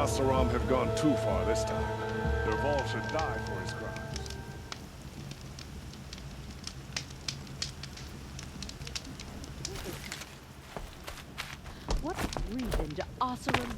Asaram have gone too far this time. Dervahl should die for his crimes. What reason do Oseram...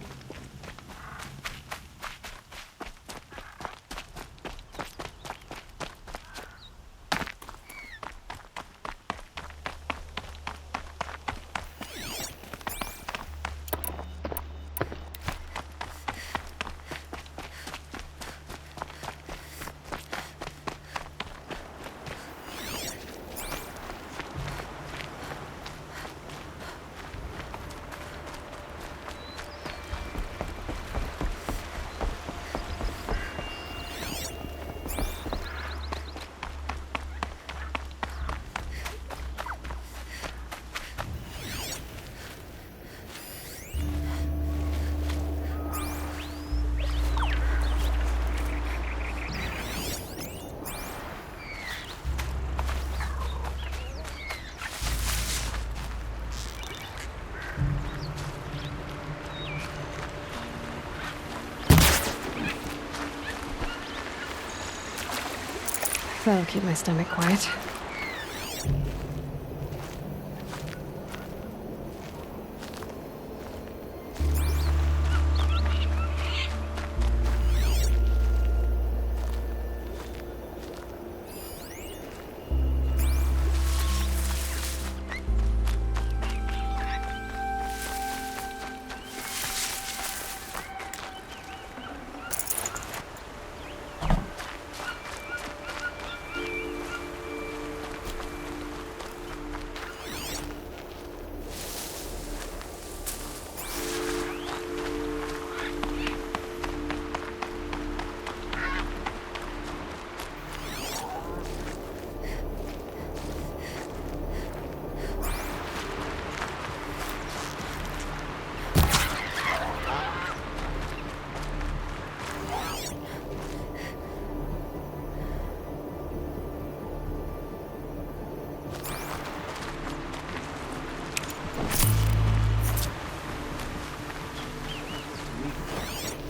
That'll keep my stomach quiet.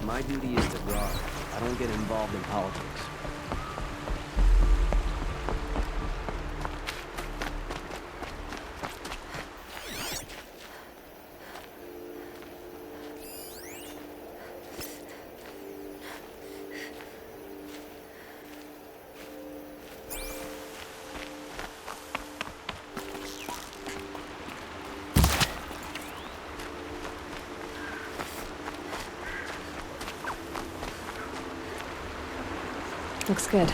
My duty is to guard. I don't get involved in politics. Looks good.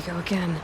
go again.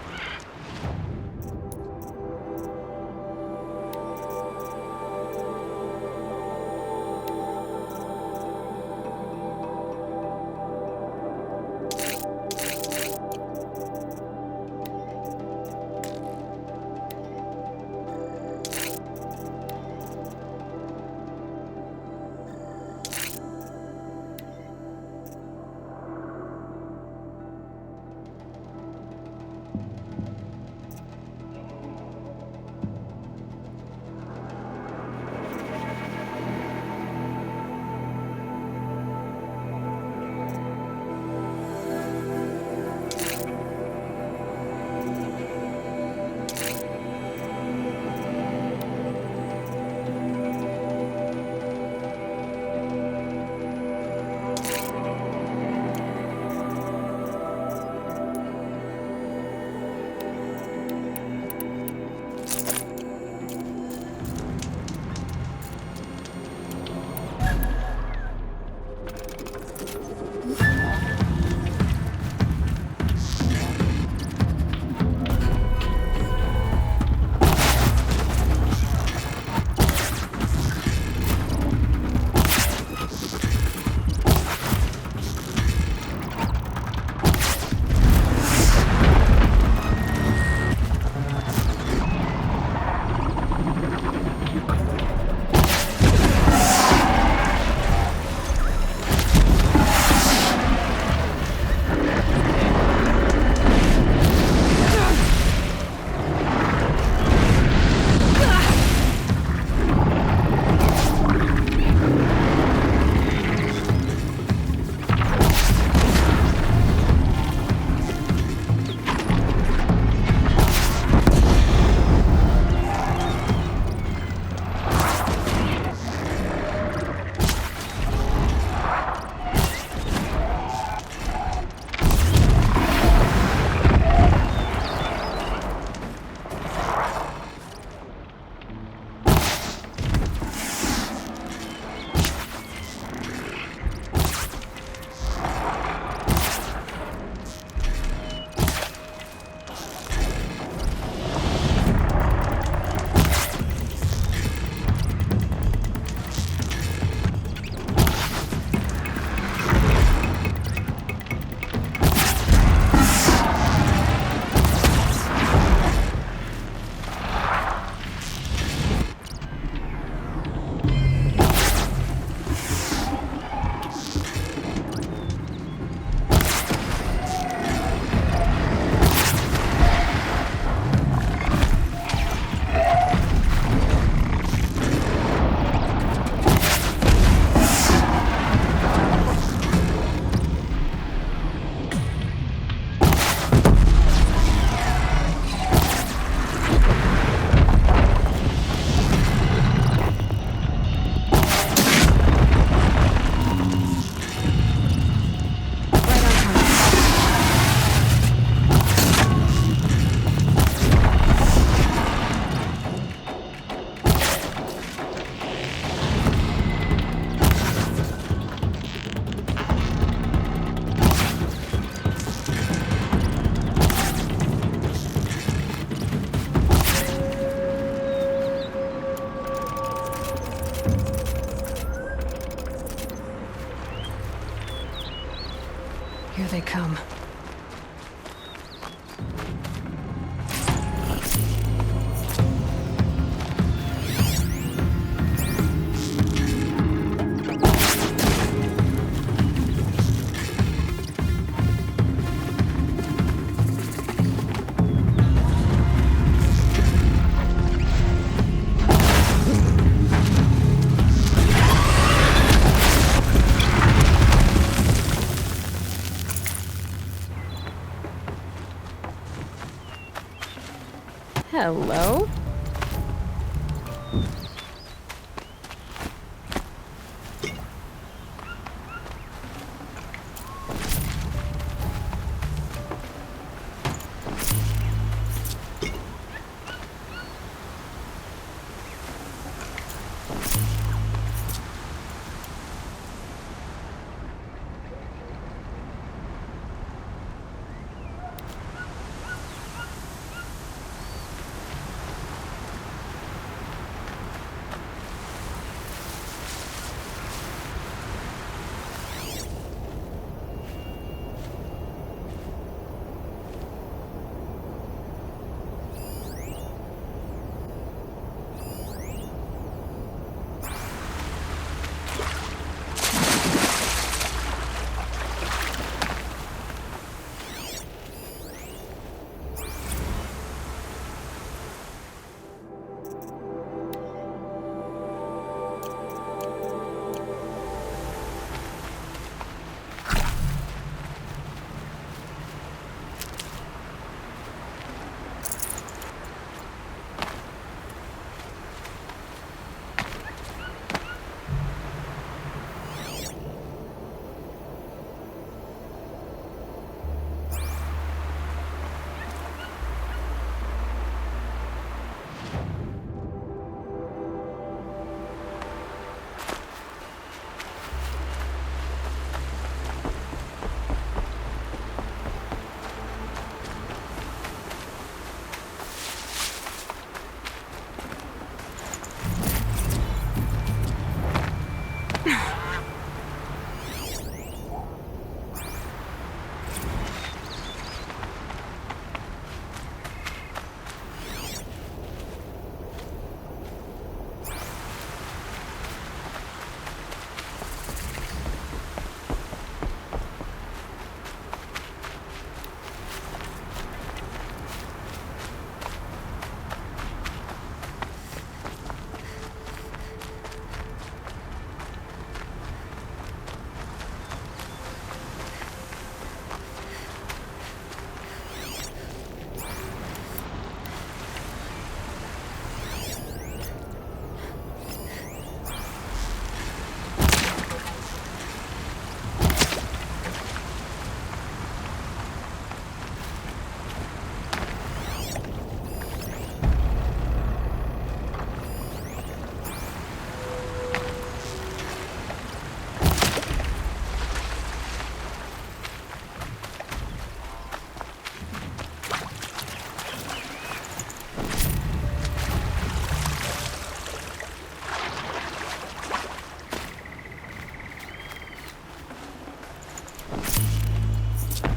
Here they come. Hello?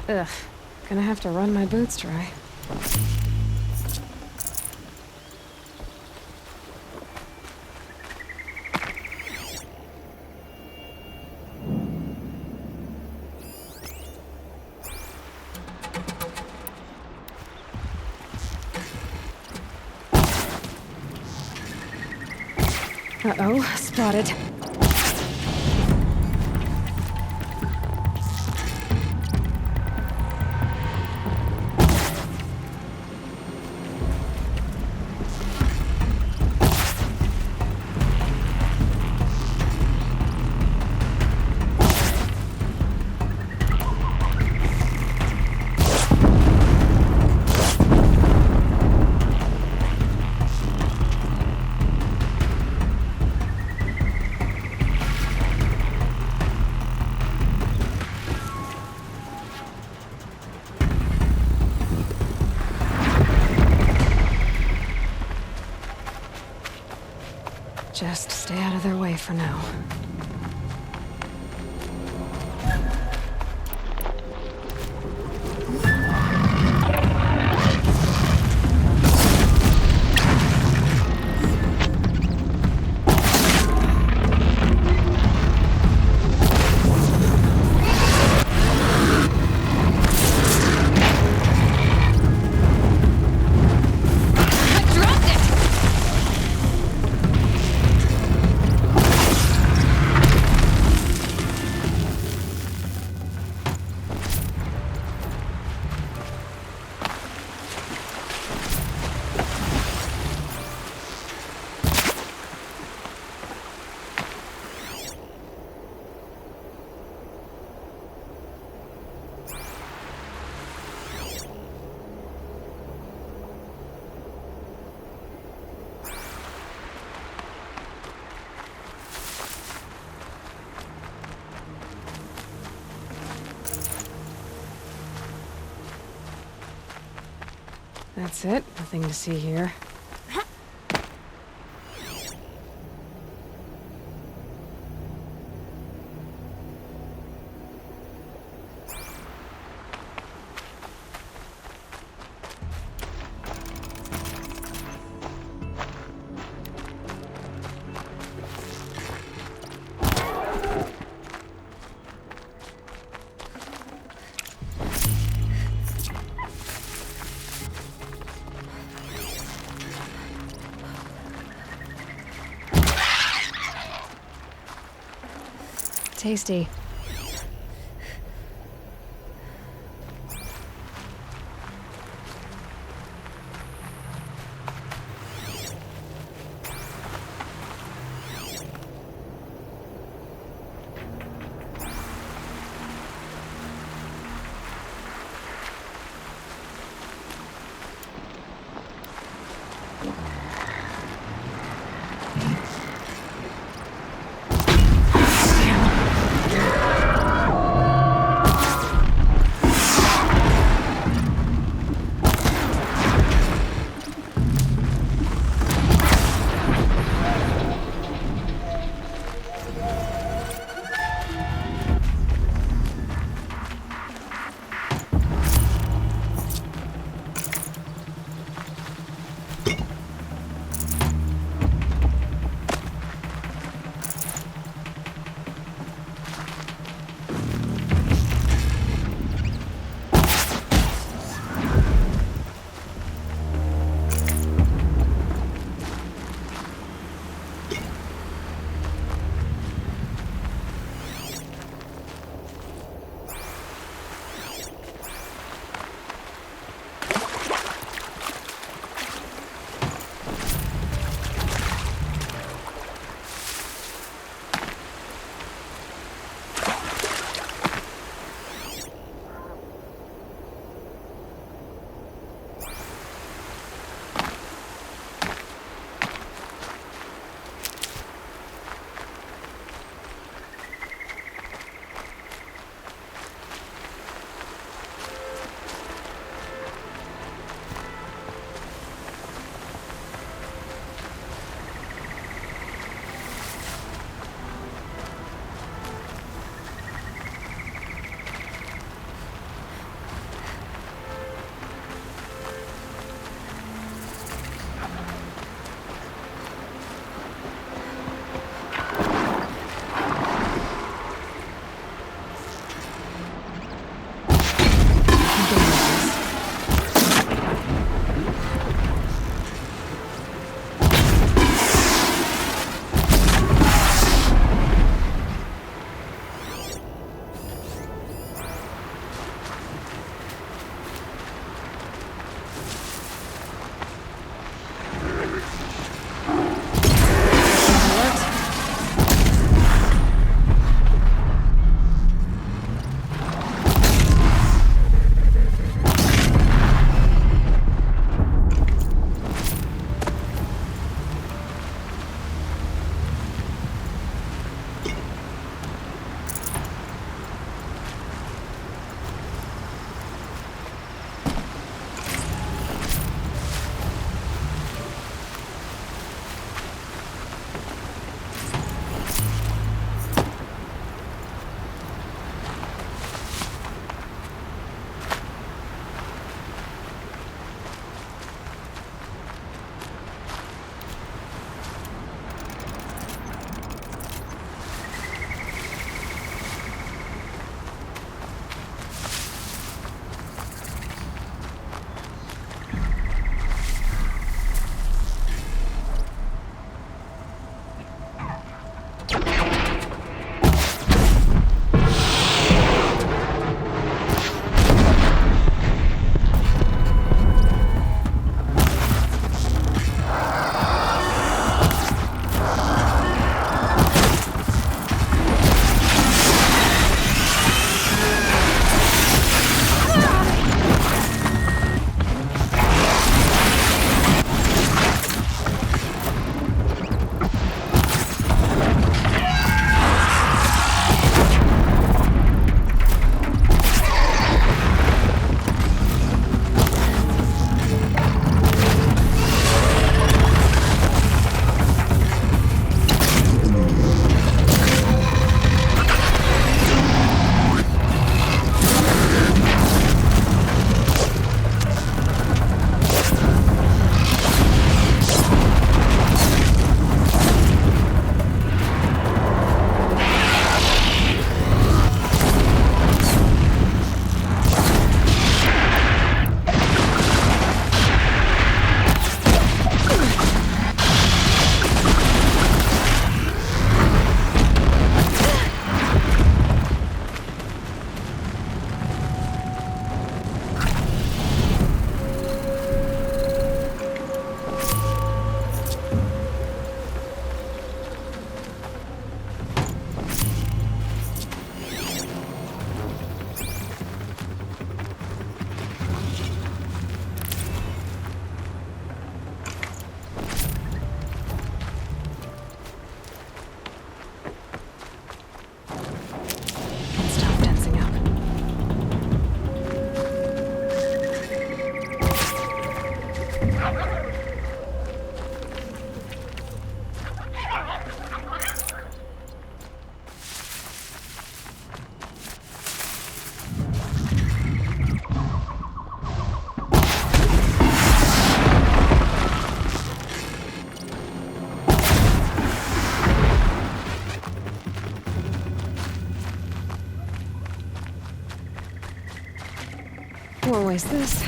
Ugh. Gonna have to run my boots dry. Uh-oh, spotted. Just stay out of their way for now. That's it. Nothing to see here. Tasty. Won't waste this.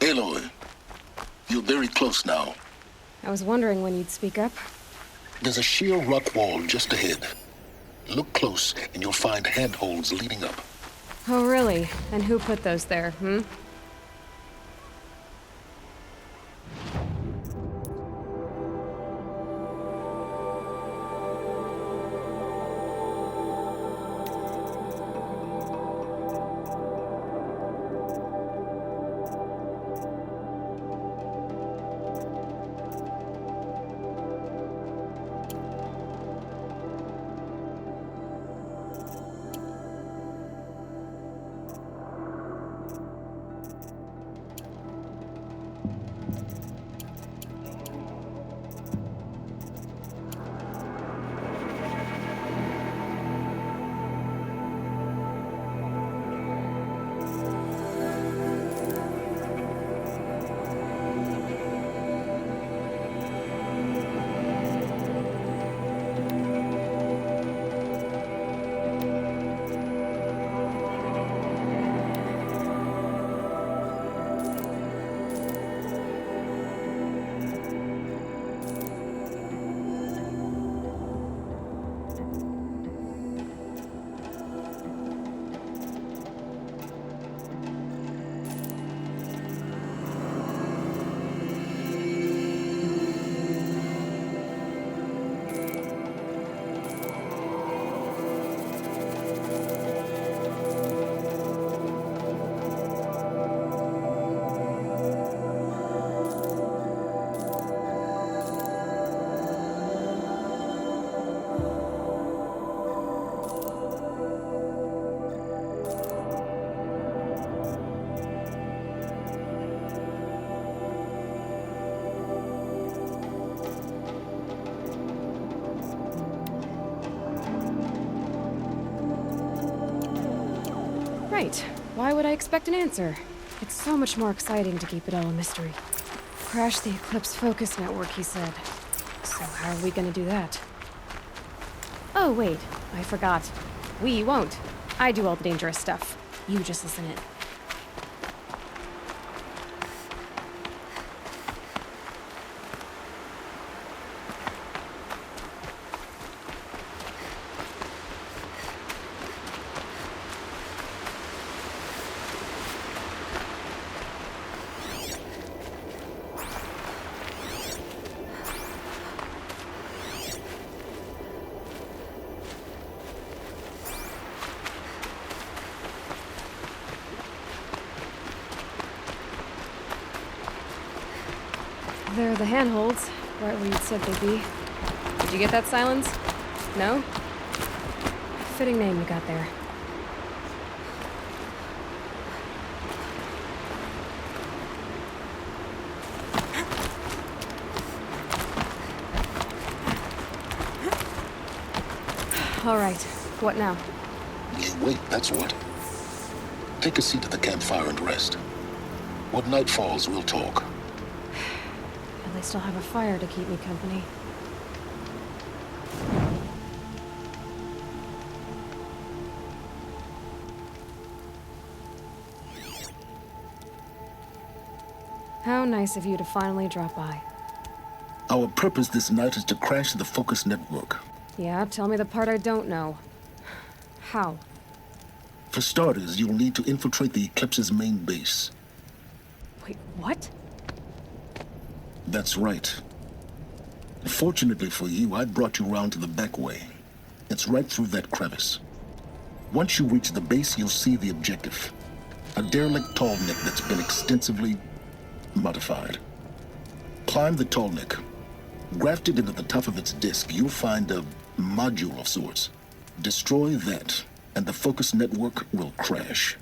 Aloy, you're very close now. I was wondering when you'd speak up. There's a sheer rock wall just ahead. Look close and you'll find handholds leading up. Oh, really? And who put those there, hmm? Right. Why would I expect an answer? It's so much more exciting to keep it all a mystery. Crash the Eclipse Focus Network, he said. So how are we gonna do that? Oh, wait. I forgot. We won't. I do all the dangerous stuff. You just listen in. They're the handholds, right where you said they'd be. Did you get that, Silence? No? Fitting name you got there. All right. What now? You wait, that's what. Take a seat at the campfire and rest. When night falls, we'll talk. At least I'll have a fire to keep me company. How nice of you to finally drop by. Our purpose this night is to crash the Focus network. Yeah, tell me the part I don't know. How? For starters, you'll need to infiltrate the Eclipse's main base. Wait, what? That's right. Fortunately for you, I brought you round to the back way. It's right through that crevice. Once you reach the base, you'll see the objective. A derelict tall neck that's been extensively modified. Climb the tall neck. Grafted into the top of its disk, you'll find a module of sorts. Destroy that, and the Focus network will crash.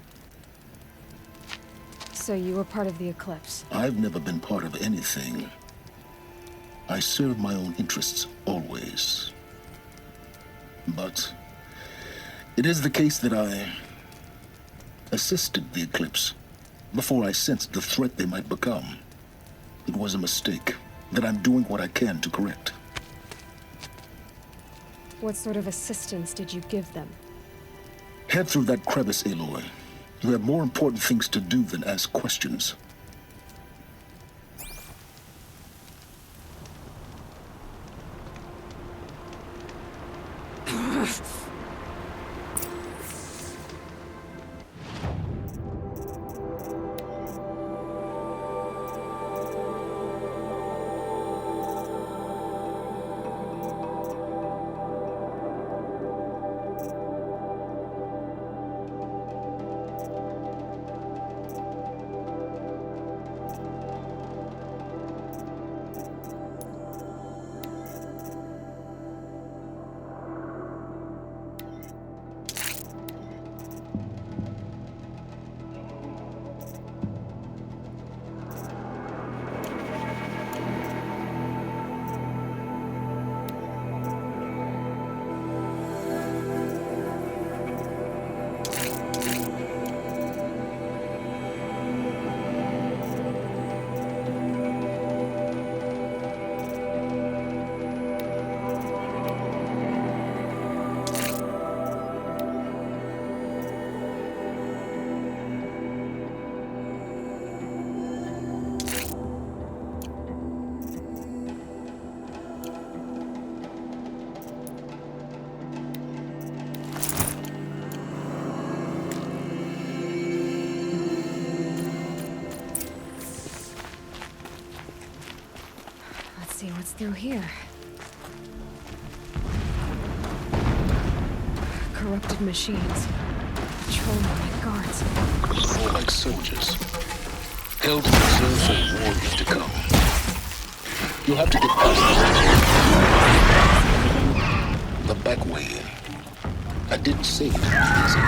So you were part of the Eclipse. I've never been part of anything. I serve my own interests, always. But it is the case that I assisted the Eclipse before I sensed the threat they might become. It was a mistake that I'm doing what I can to correct. What sort of assistance did you give them? Head through that crevice, Aloy. You have more important things to do than ask questions. See what's through here. Corrupted machines. Patrolling like guards. More like soldiers. Held in reserve for war yet to come. You'll have to get past the back way in. I didn't say it was easy.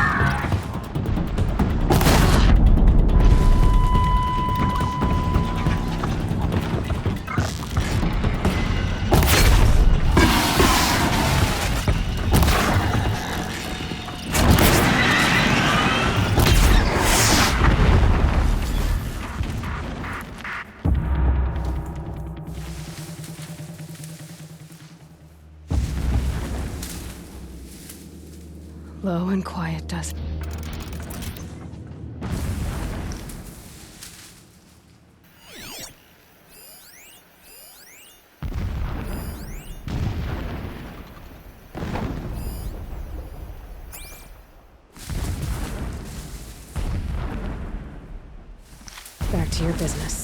Low and quiet, does it? Back to your business.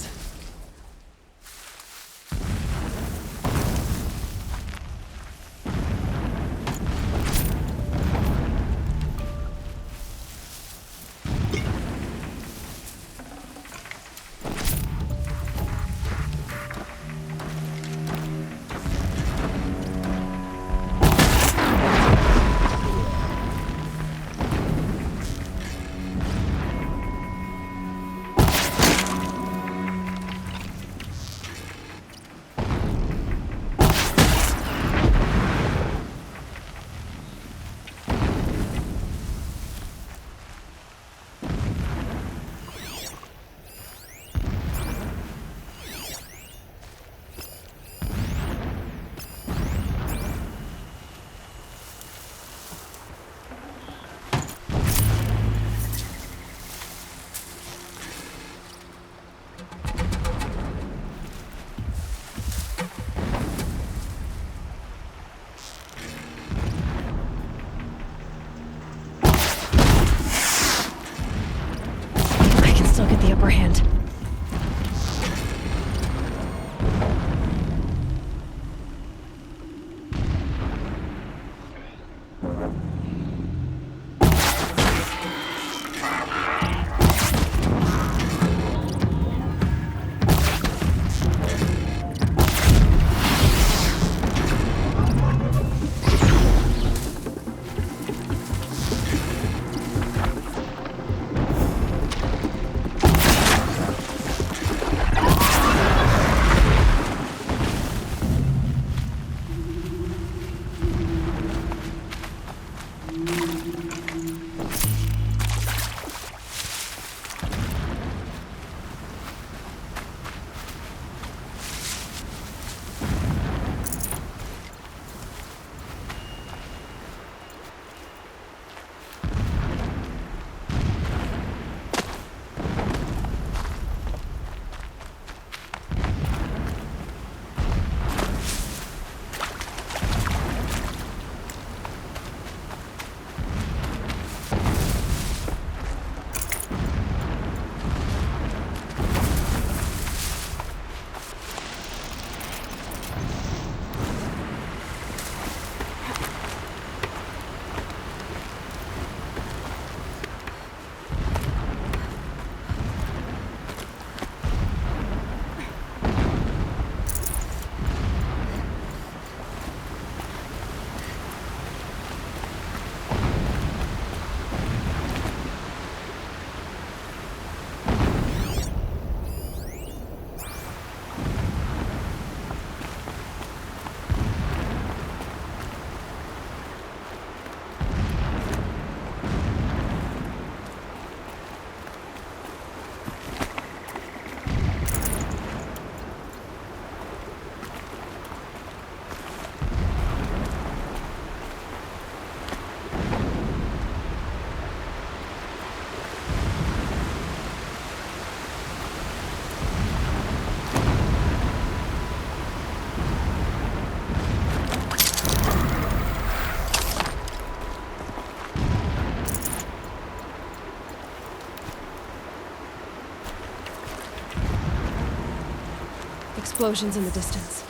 explosions in the distance.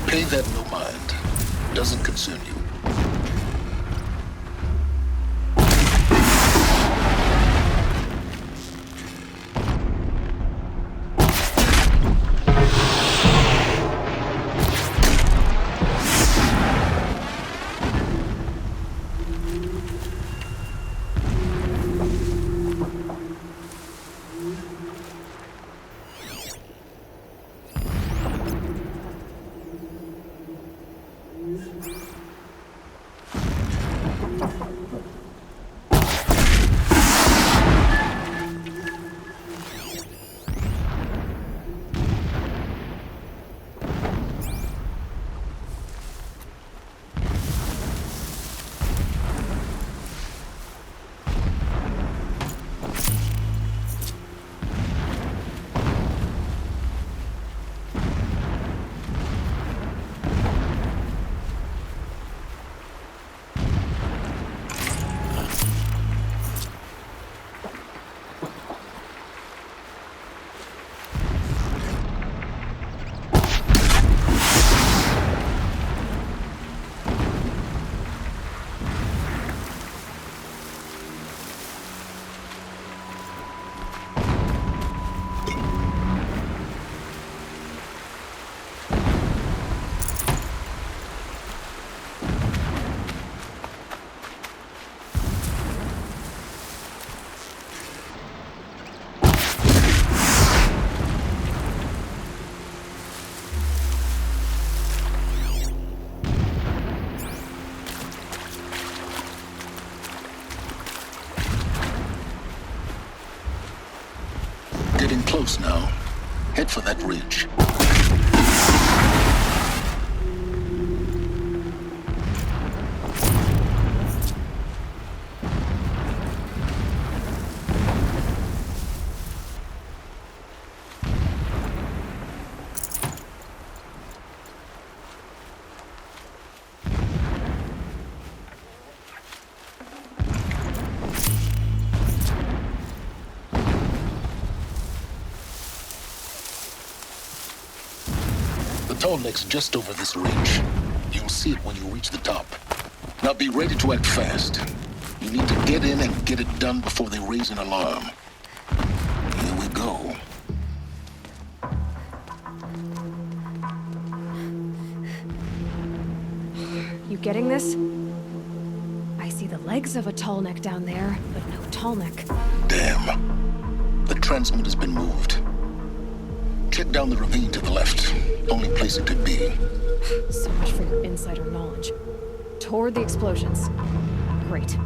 Pay that no mind. Doesn't concern you. Getting close now. Head for that ridge. The tall neck's just over this ridge. You'll see it when you reach the top. Now be ready to act fast. You need to get in and get it done before they raise an alarm. Here we go. You getting this? I see the legs of a tall neck down there, but no tall neck. Damn. The transmitter's been moved. Check down the ravine to the left. Only place it could be. So much for your insider knowledge. Toward the explosions. Great.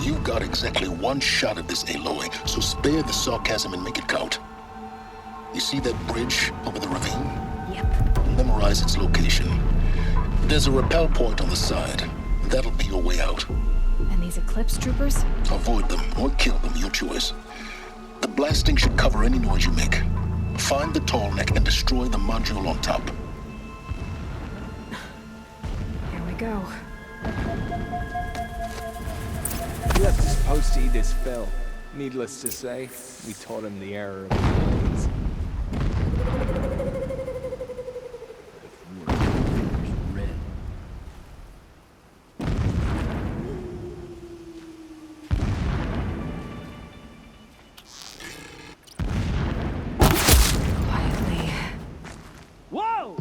You've got exactly one shot at this, Aloy, so spare the sarcasm and make it count. You see that bridge over the ravine? Yep. Memorize its location. There's a rappel point on the side. That'll be your way out. And these Eclipse troopers? Avoid them or kill them, your choice. The blasting should cover any noise you make. Find the tall neck and destroy the module on top. Here we go. He left his post to eat his fill. Needless to say, we taught him the error of his ways. Quietly. Whoa!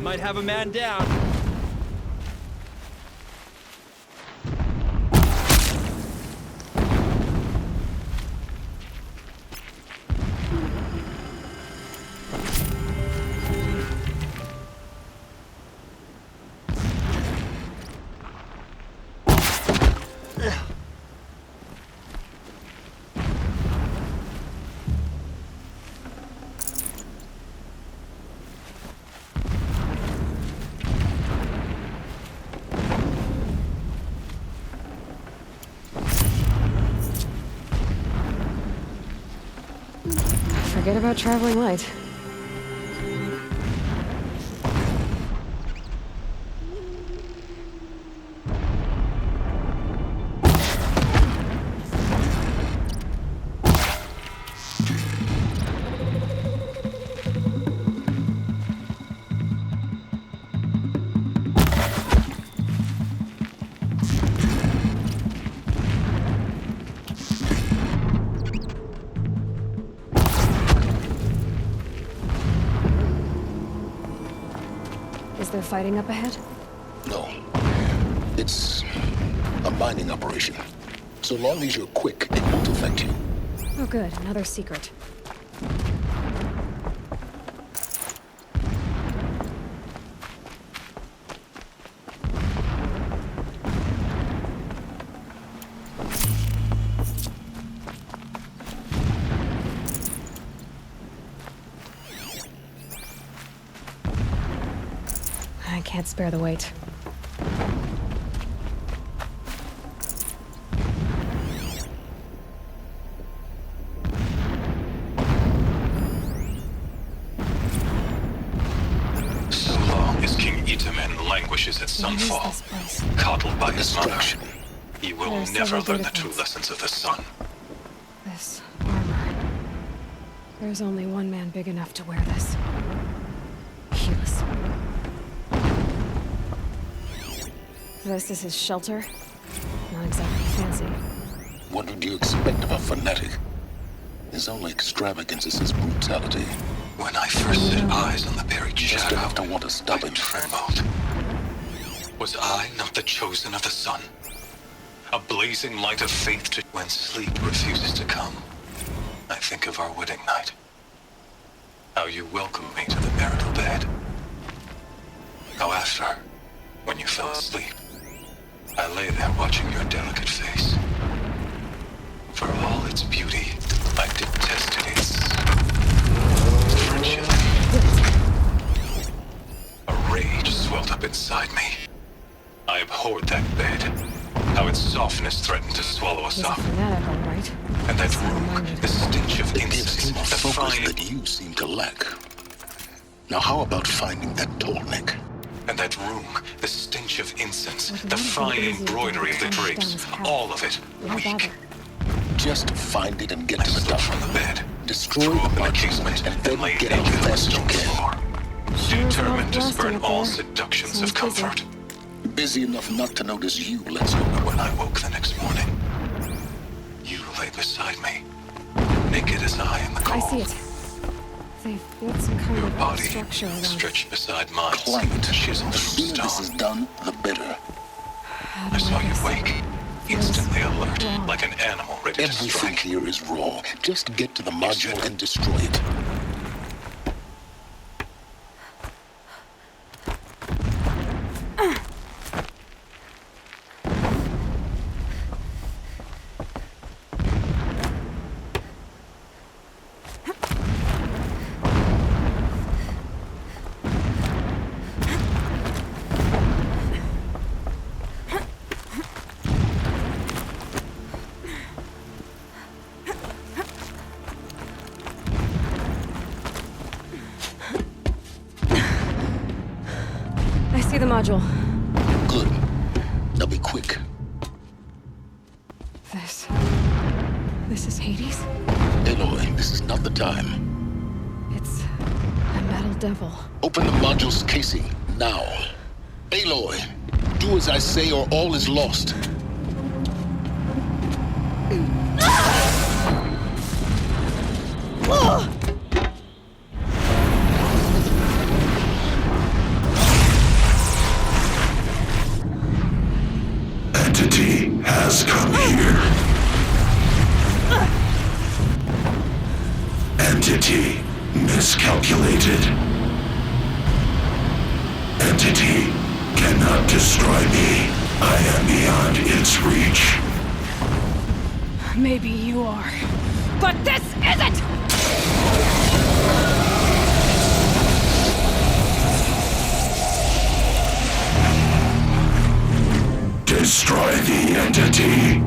Might have a man down. Forget about traveling light. Is there fighting up ahead? No. It's a mining operation. So long as you're quick, it won't affect you. Oh good, another secret. I can't spare the weight. So long as King Itamen languishes at What is sunfall, this place? coddled by his mother, Distraction. he will There are never several learn the data true points. lessons of the sun. This armor. There's only one man big enough to wear this. Helis. This is his shelter. Not exactly fancy. What would you expect of a fanatic? His only extravagance is his brutality. When I first set eyes on the buried Just shadow, enough to want to stop I him. trembled. Was I not the chosen of the sun? A blazing light of faith to when sleep refuses to come. I think of our wedding night. How you welcomed me to the marital bed. How after, when you fell asleep, I lay there watching your delicate face. For all its beauty, I detested its friendship. A rage swelled up inside me. I abhorred that bed. How its softness threatened to swallow us He's a up. fanatic, all right. And that So room, reminded. the stench of It gives incense, him a the focus fine... that you seem to lack. Now how about finding that Tolnik? And that room, the stench of incense, Would the not have been fine easy to embroidery of the understand drapes, his path. all of it, Why weak. bother? Just find it and get I to the stood top. from the bed, Destroy threw the open the module, casement, and and then lay get naked out on the fast as you stone can. floor. Sure is Determined to not spurn blasting all up there. seductions Sounds of busy. comfort. Busy enough not to notice you, let's go. When I woke the next morning, you lay beside me, naked as I in the I cold. see it. They've built some kind Your of body structure around it. stretched beside mine, Climb it. chiseled The from sooner this is stone. done, the better. How I do saw you guess? wake, instantly alert, wrong. like an animal ready to Everything strike. here is raw. Just get to the module said- and destroy it. I see the module. Good. Now be quick. This is Hades? Aloy, this is not the time. It's a metal devil. Open the module's casing, now. Aloy, do as I say or all is lost. Entity has come here. Entity miscalculated. Entity cannot destroy me. I am beyond its reach. Maybe you are. But this isn't! Destroy the entity.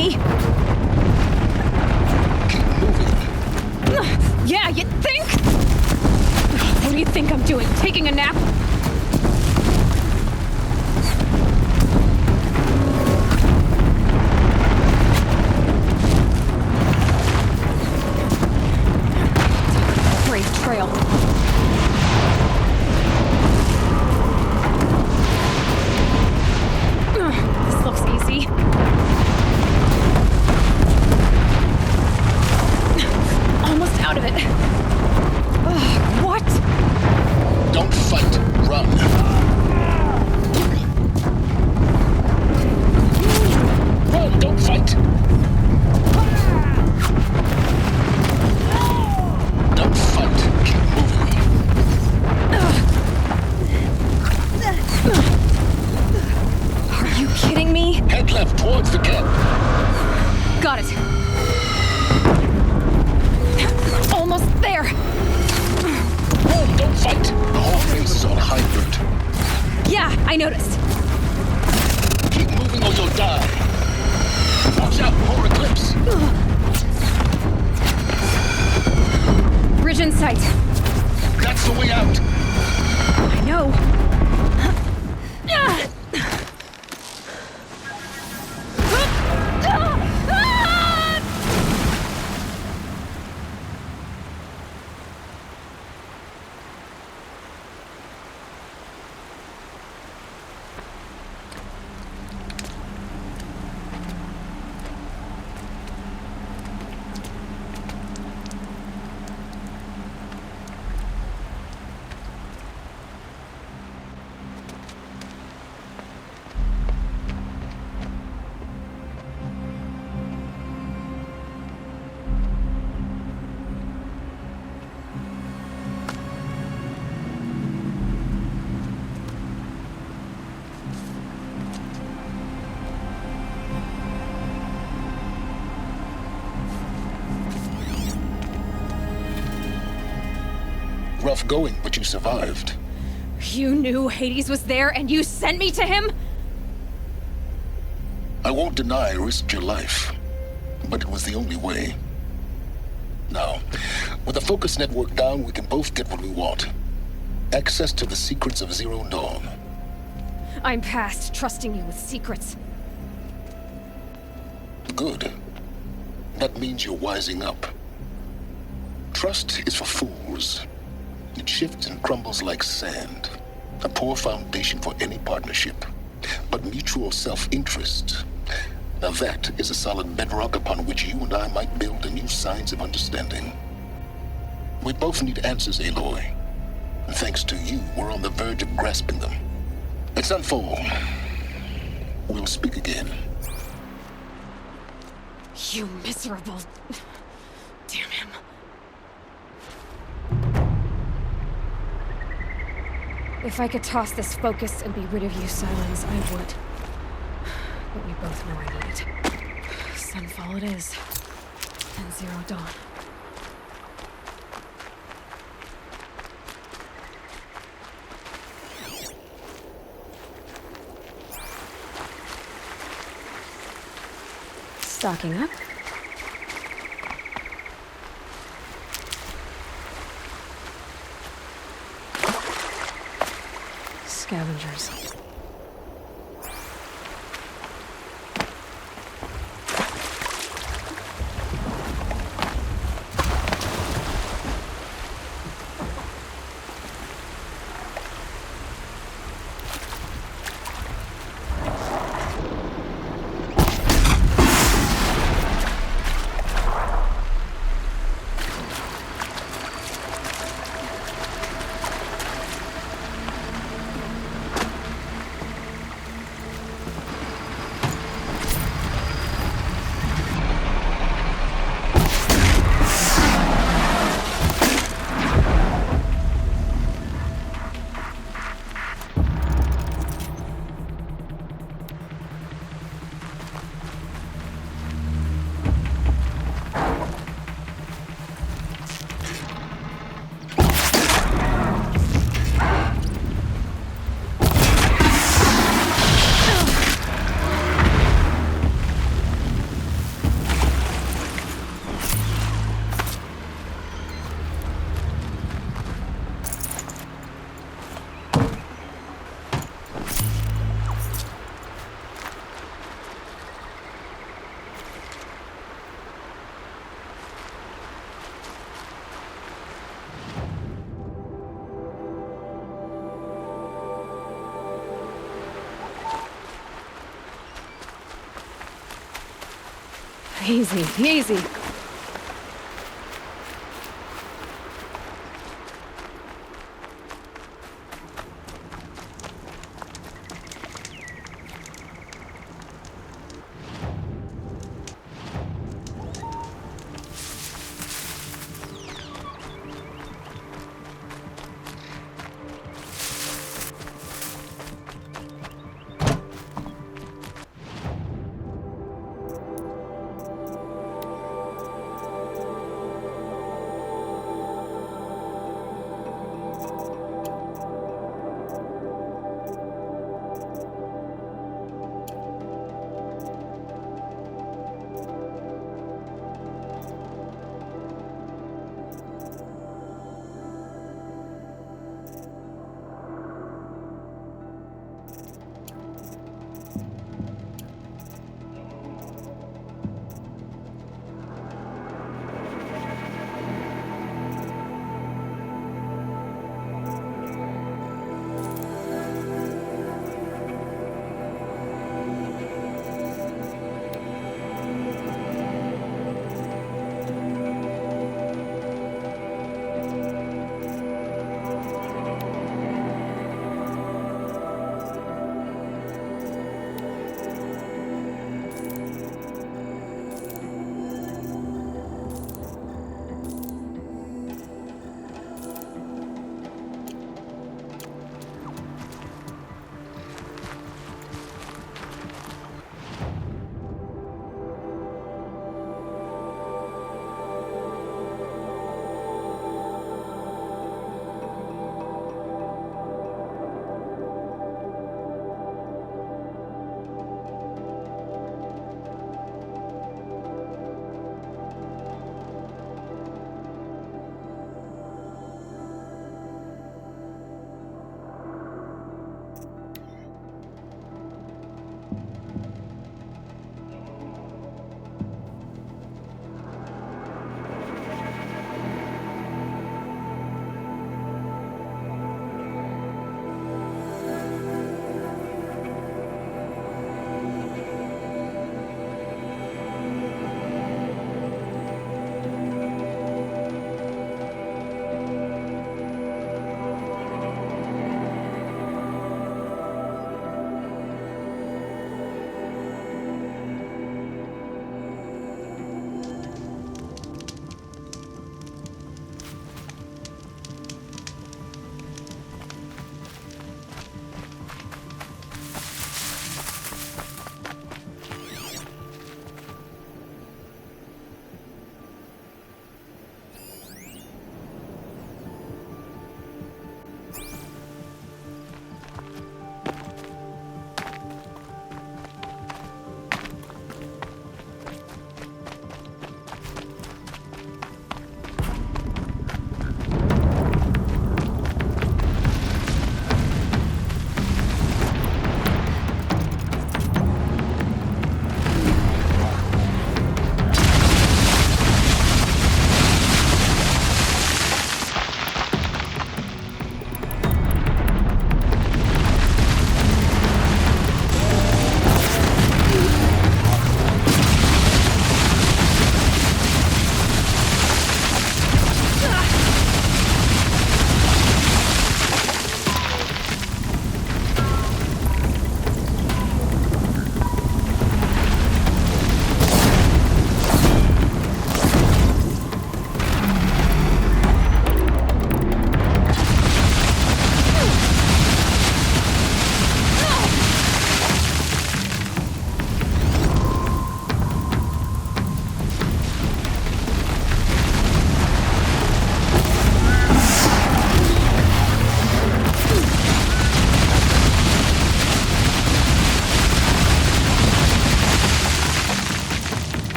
me! Keep moving. Yeah, you think? What do you think I'm doing? Taking a nap? Brave trail. This looks easy. Almost out of it. What? Don't fight. Run. Run, don't fight. Don't fight. Keep moving. Are you kidding me? Head left towards the camp. Got it. Almost there. Run, don't fight. The whole base is on high alert. Yeah, I noticed. Keep moving or you'll die. Watch out, more eclipse. Bridge in sight. That's the way out. I know. Rough going, but you survived. You knew Hades was there and you sent me to him? I won't deny I risked your life, but it was the only way. Now, with the focus network down, we can both get what we want. Access to the secrets of Zero Dawn. I'm past trusting you with secrets. Good. That means you're wising up. Trust is for fools. It shifts and crumbles like sand. A poor foundation for any partnership. But mutual self-interest, now that is a solid bedrock upon which you and I might build a new science of understanding. We both need answers, Aloy. And thanks to you, we're on the verge of grasping them. Let's unfold. We'll speak again. You miserable... Damn him. If I could toss this focus and be rid of you, Silence, I would. But we both know I need it. Sunfall it is. And Zero Dawn. Stocking up. Scavengers. Easy, easy.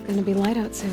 gonna be light out soon.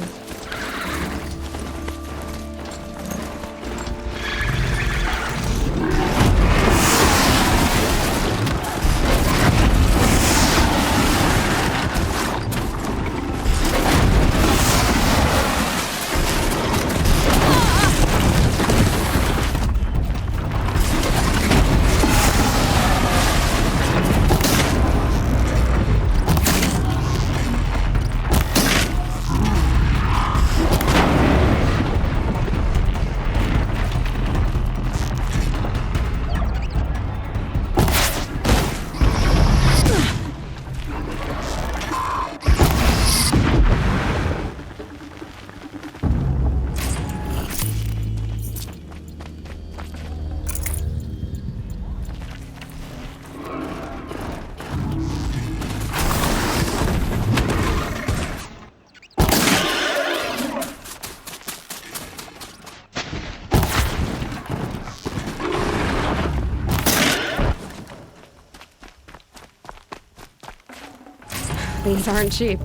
These aren't cheap.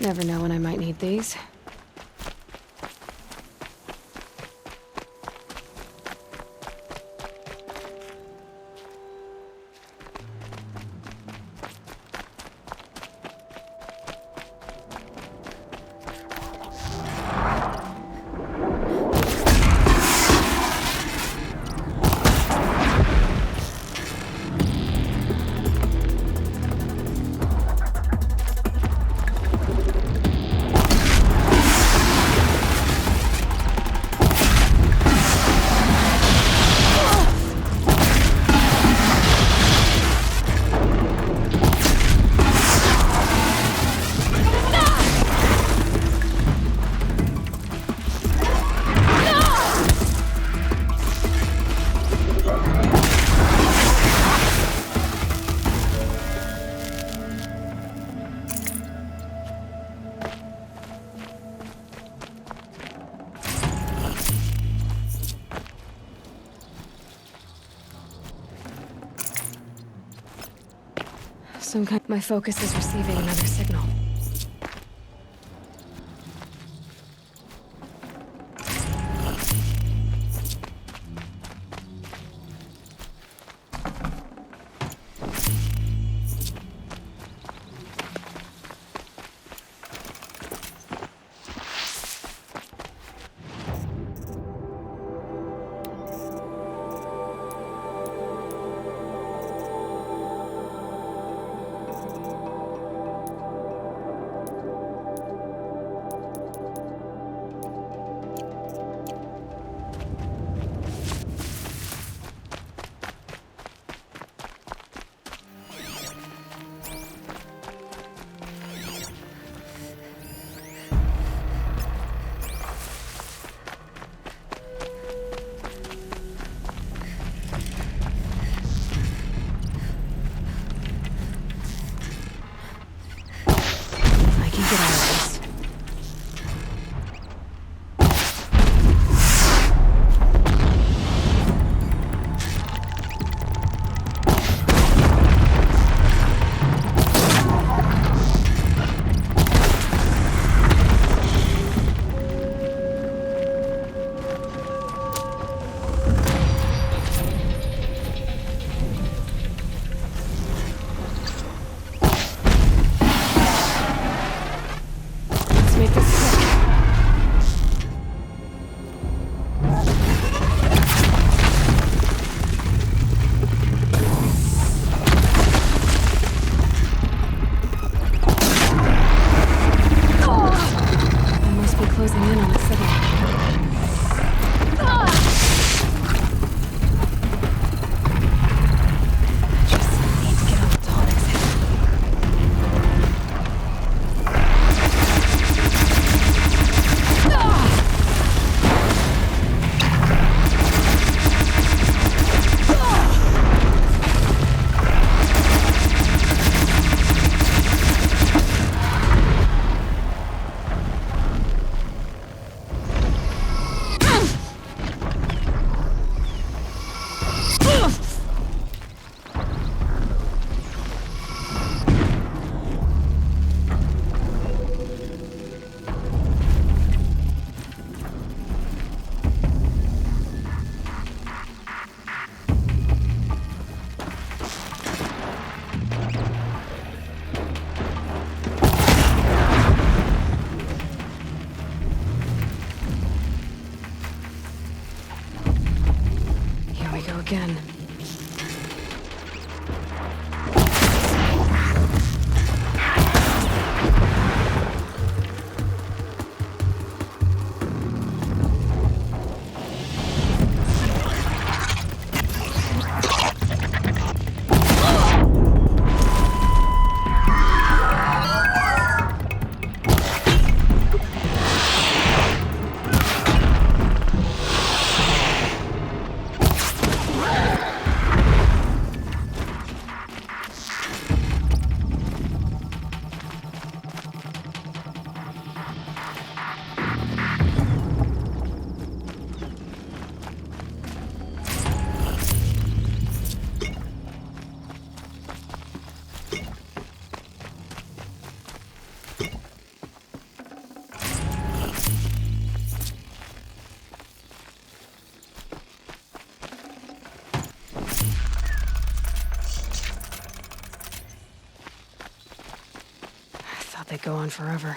Never know when I might need these. My focus is receiving another signal. again. They go on forever.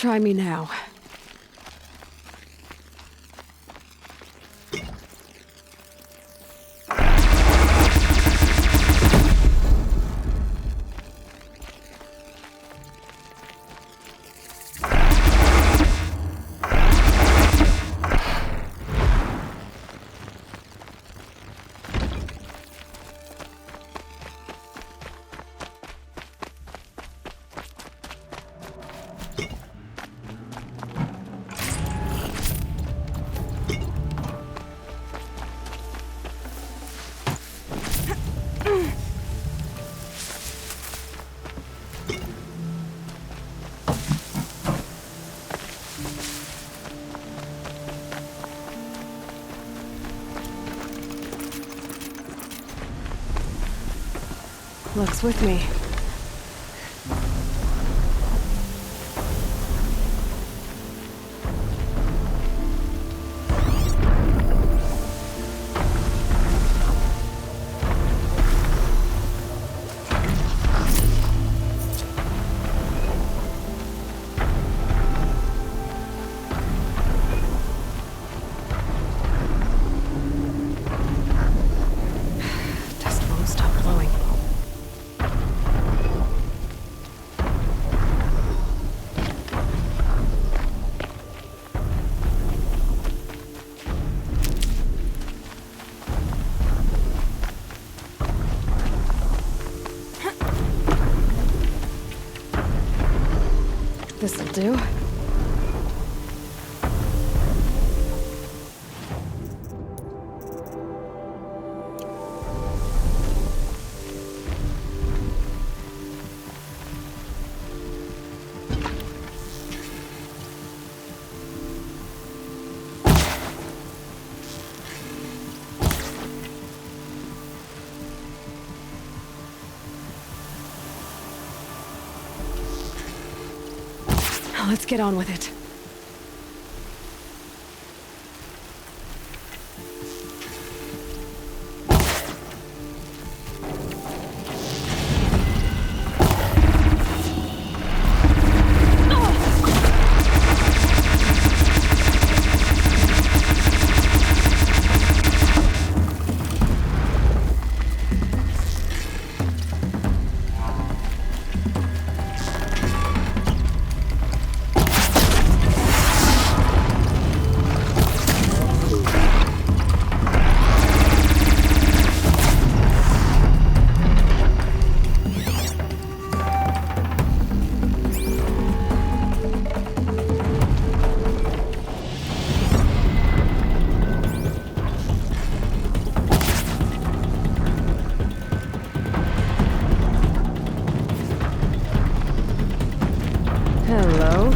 Try me now. Luck's with me. This'll do. Let's get on with it. Hello.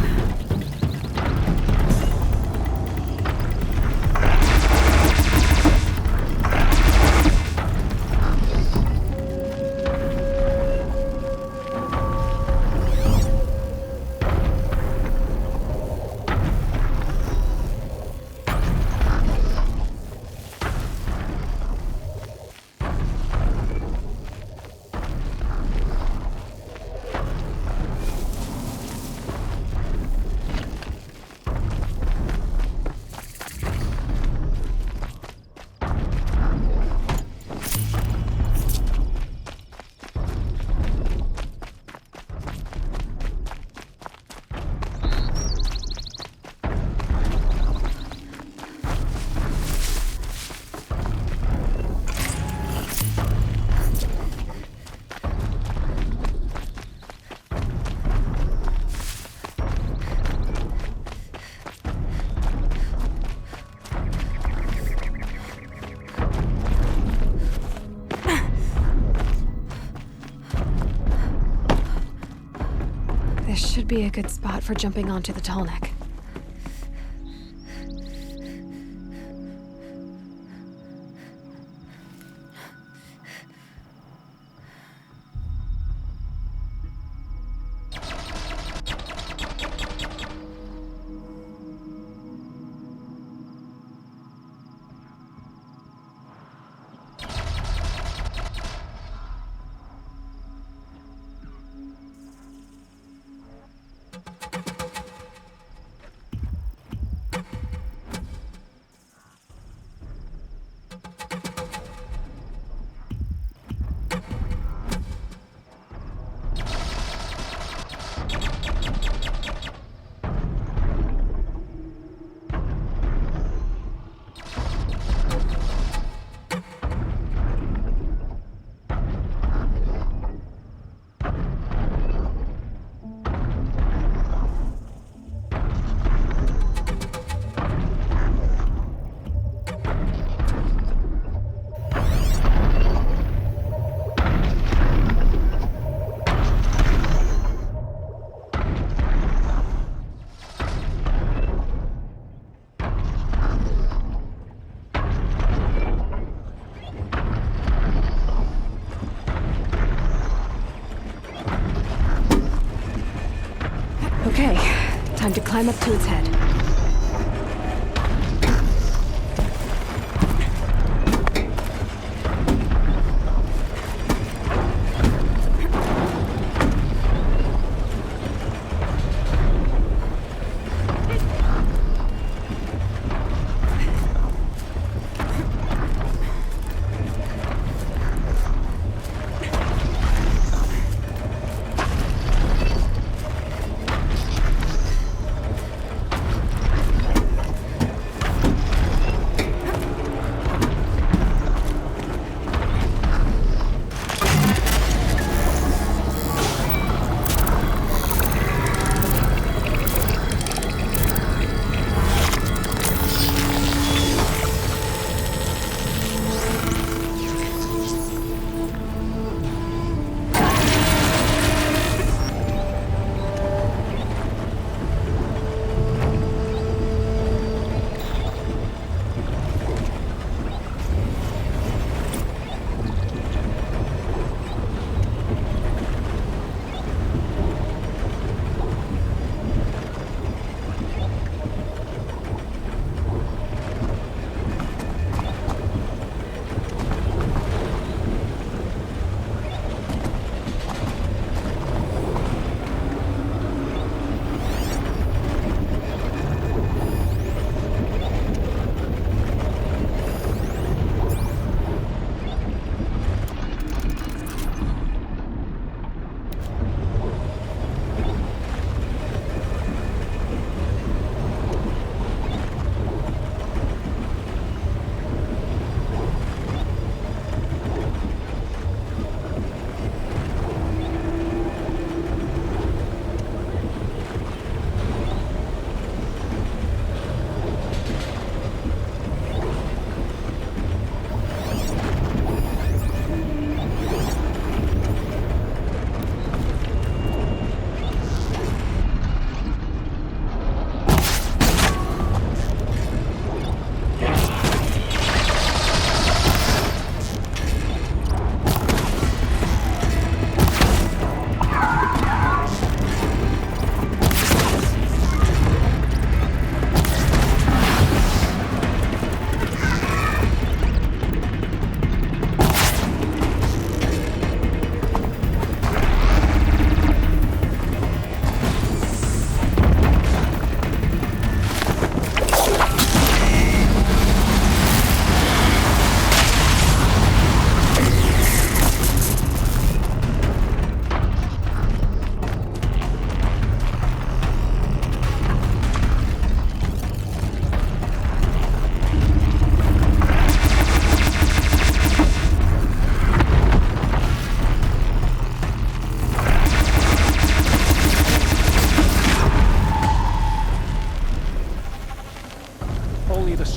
This should be a good spot for jumping onto the tall neck. Okay, time to climb up to its head.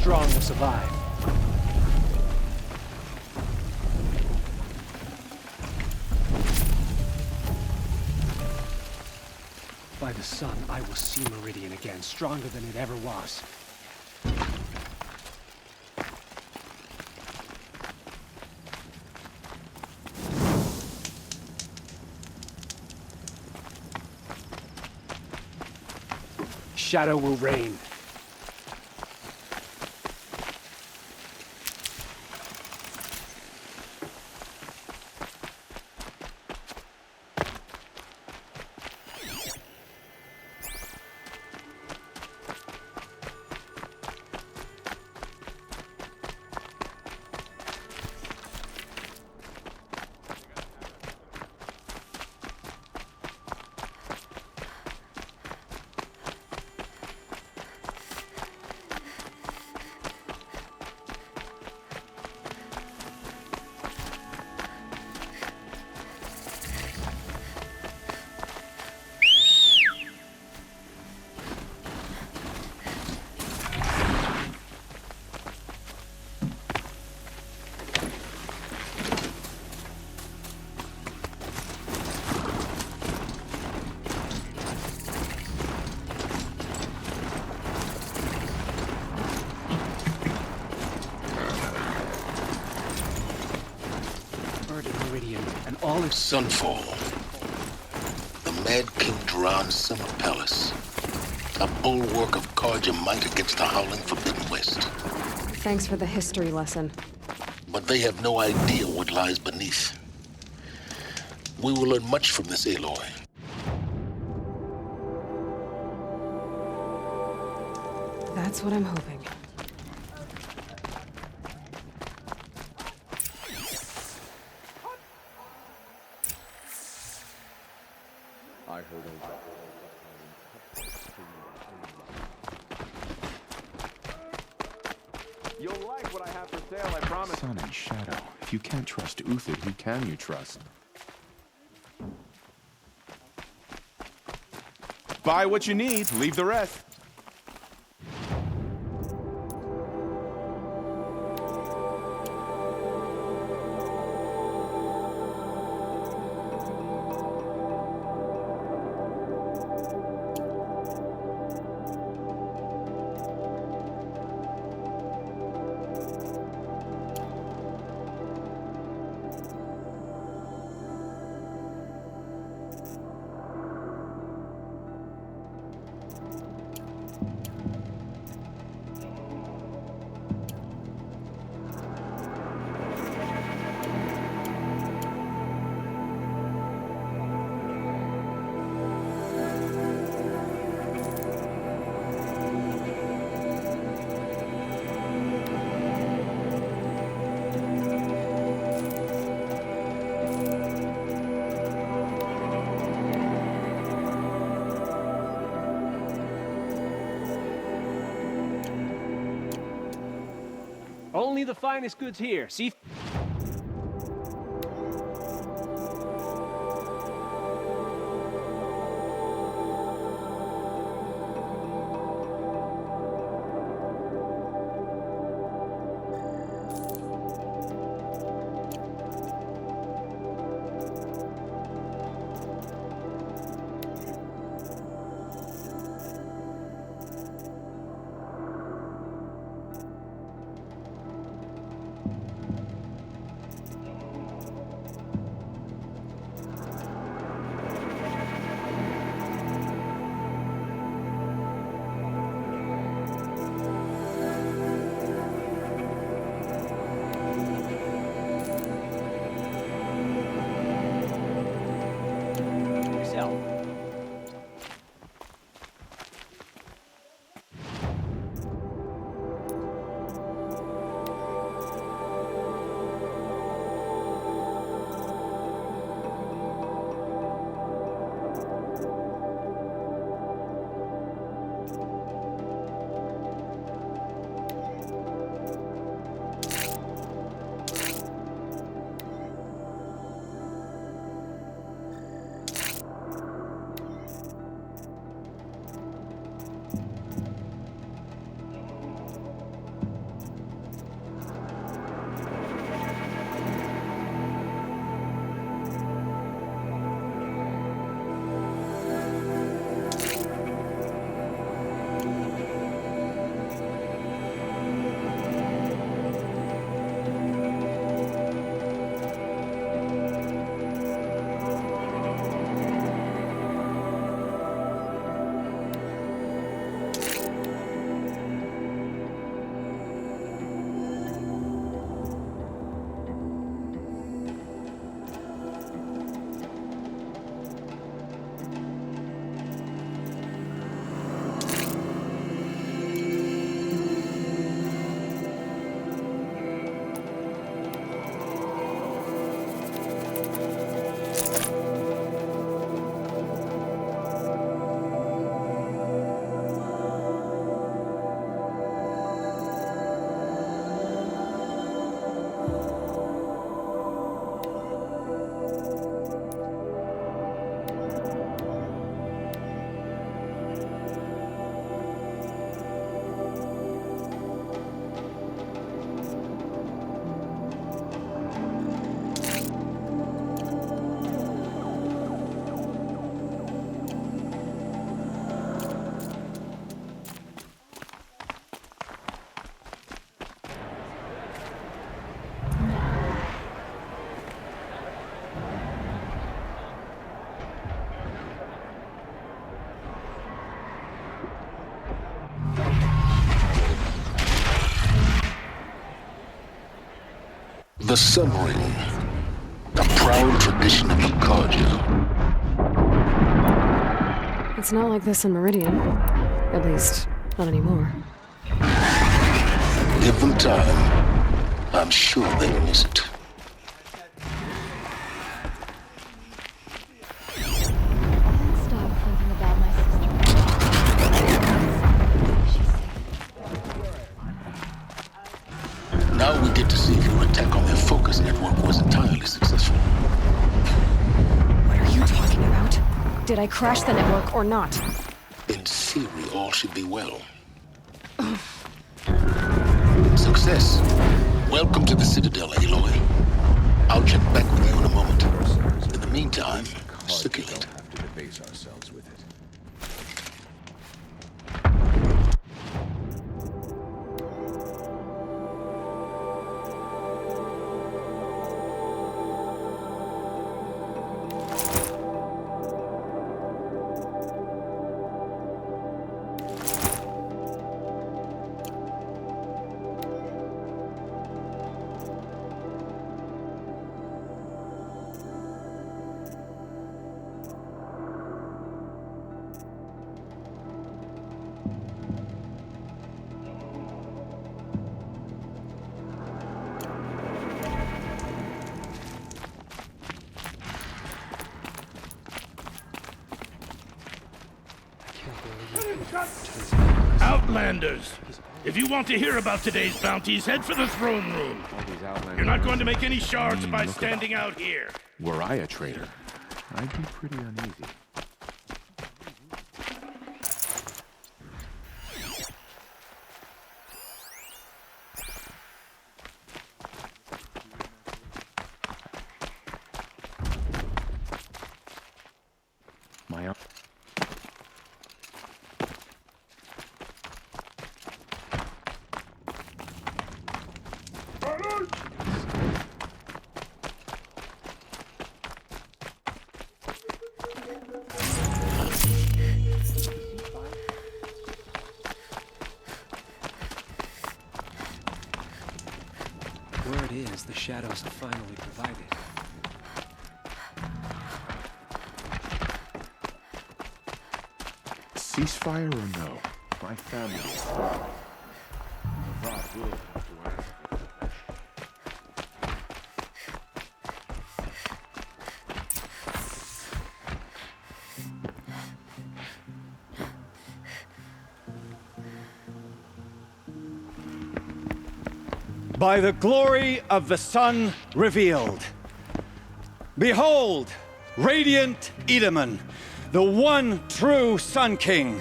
strong will survive. By the sun, I will see Meridian again, stronger than it ever was. Shadow will reign. Meridian, and all its Sunfall. The Mad King Duran's summer palace. A bulwark of Carja might against the howling Forbidden West. Thanks for the history lesson. But they have no idea what lies beneath. We will learn much from this Aloy. That's what I'm hoping. You'll like what I have for sale, I promise. Sun and Shadow. If you can't trust Uthid, who can you trust? Buy what you need, leave the rest. Only the finest goods here. See? The Sun Ring, a proud tradition of the Carja. It's not like this in Meridian. At least, not anymore. Give them time. I'm sure they'll miss it. Stop thinking about my sister. Now we get to see if your attack on their focus network was entirely successful. What are you talking about? Did I crash the network or not? In theory, all should be well. Success. Welcome to the Citadel, Aloy. I'll check back with you in a moment. In the meantime, circulate. Have to debase ourselves with it. Outlanders! If you want to hear about today's bounties, head for the throne room. You're not going to make any shards by standing out here. Were I a traitor, I'd be pretty uneasy. My Word is, the shadows have finally provided. ceasefire or no? My family is Avad will have to answer. By the glory of the sun revealed. Behold, radiant Edaman, the one true Sun King,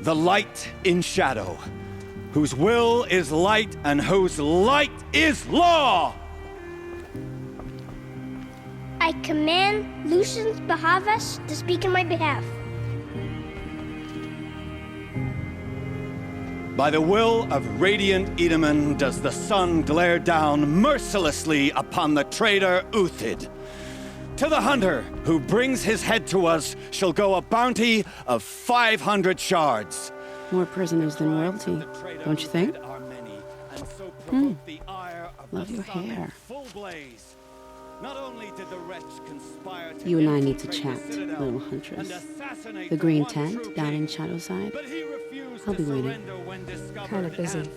the light in shadow, whose will is light and whose light is law! I command Lucius Bahavas to speak in my behalf. By the will of radiant Edaman does the sun glare down mercilessly upon the traitor Uthid. To the hunter who brings his head to us shall go a bounty of 500 shards. More prisoners than royalty, don't you think? Love your hair. You and I need to chat, little huntress. The green tent down in Shadowside. I'll be waiting. Kind of busy.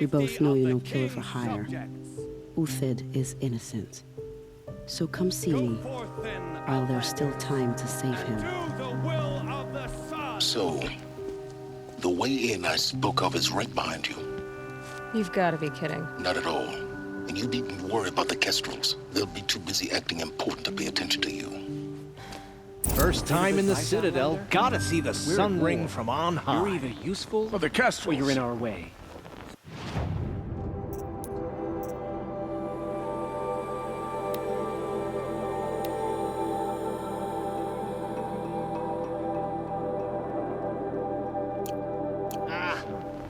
We both know you're no killer for hire. Uthid is innocent. So come see me, while there's still time to save him. So, the way in I spoke of is right behind you. You've got to be kidding. Not at all. And you needn't worry about the Kestrels. They'll be too busy acting important to pay attention to you. First time in the Citadel, gotta see the sun ring from on high. You're either useful For the Kestrels. or you're in our way.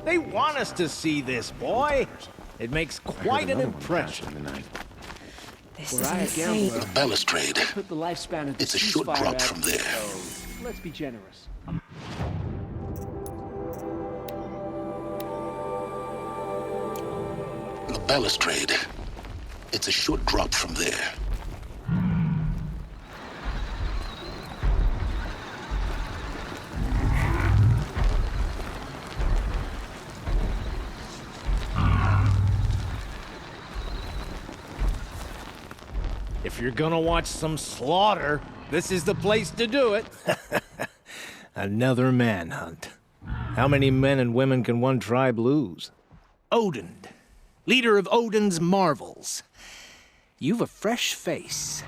They want us to see this, boy. It makes quite an impression. This Were is I a insane. gambler, The balustrade. put the lifespan of the It's a short ceasefire drop at, from there. let's be generous. balustrade. It's a short drop from there. If you're gonna watch some slaughter, this is the place to do it. Another manhunt. How many men and women can one tribe lose? Odin, leader of Odin's marvels. You've a fresh face.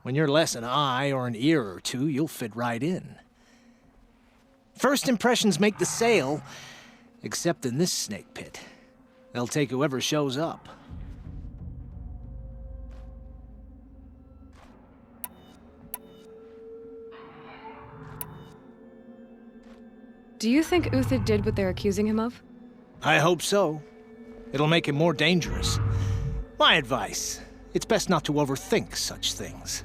When you're less an eye or an ear or two, you'll fit right in. First impressions make the sale, except in this snake pit. They'll take whoever shows up. Do you think Uthid did what they're accusing him of? I hope so. It'll make him more dangerous. My advice, it's best not to overthink such things.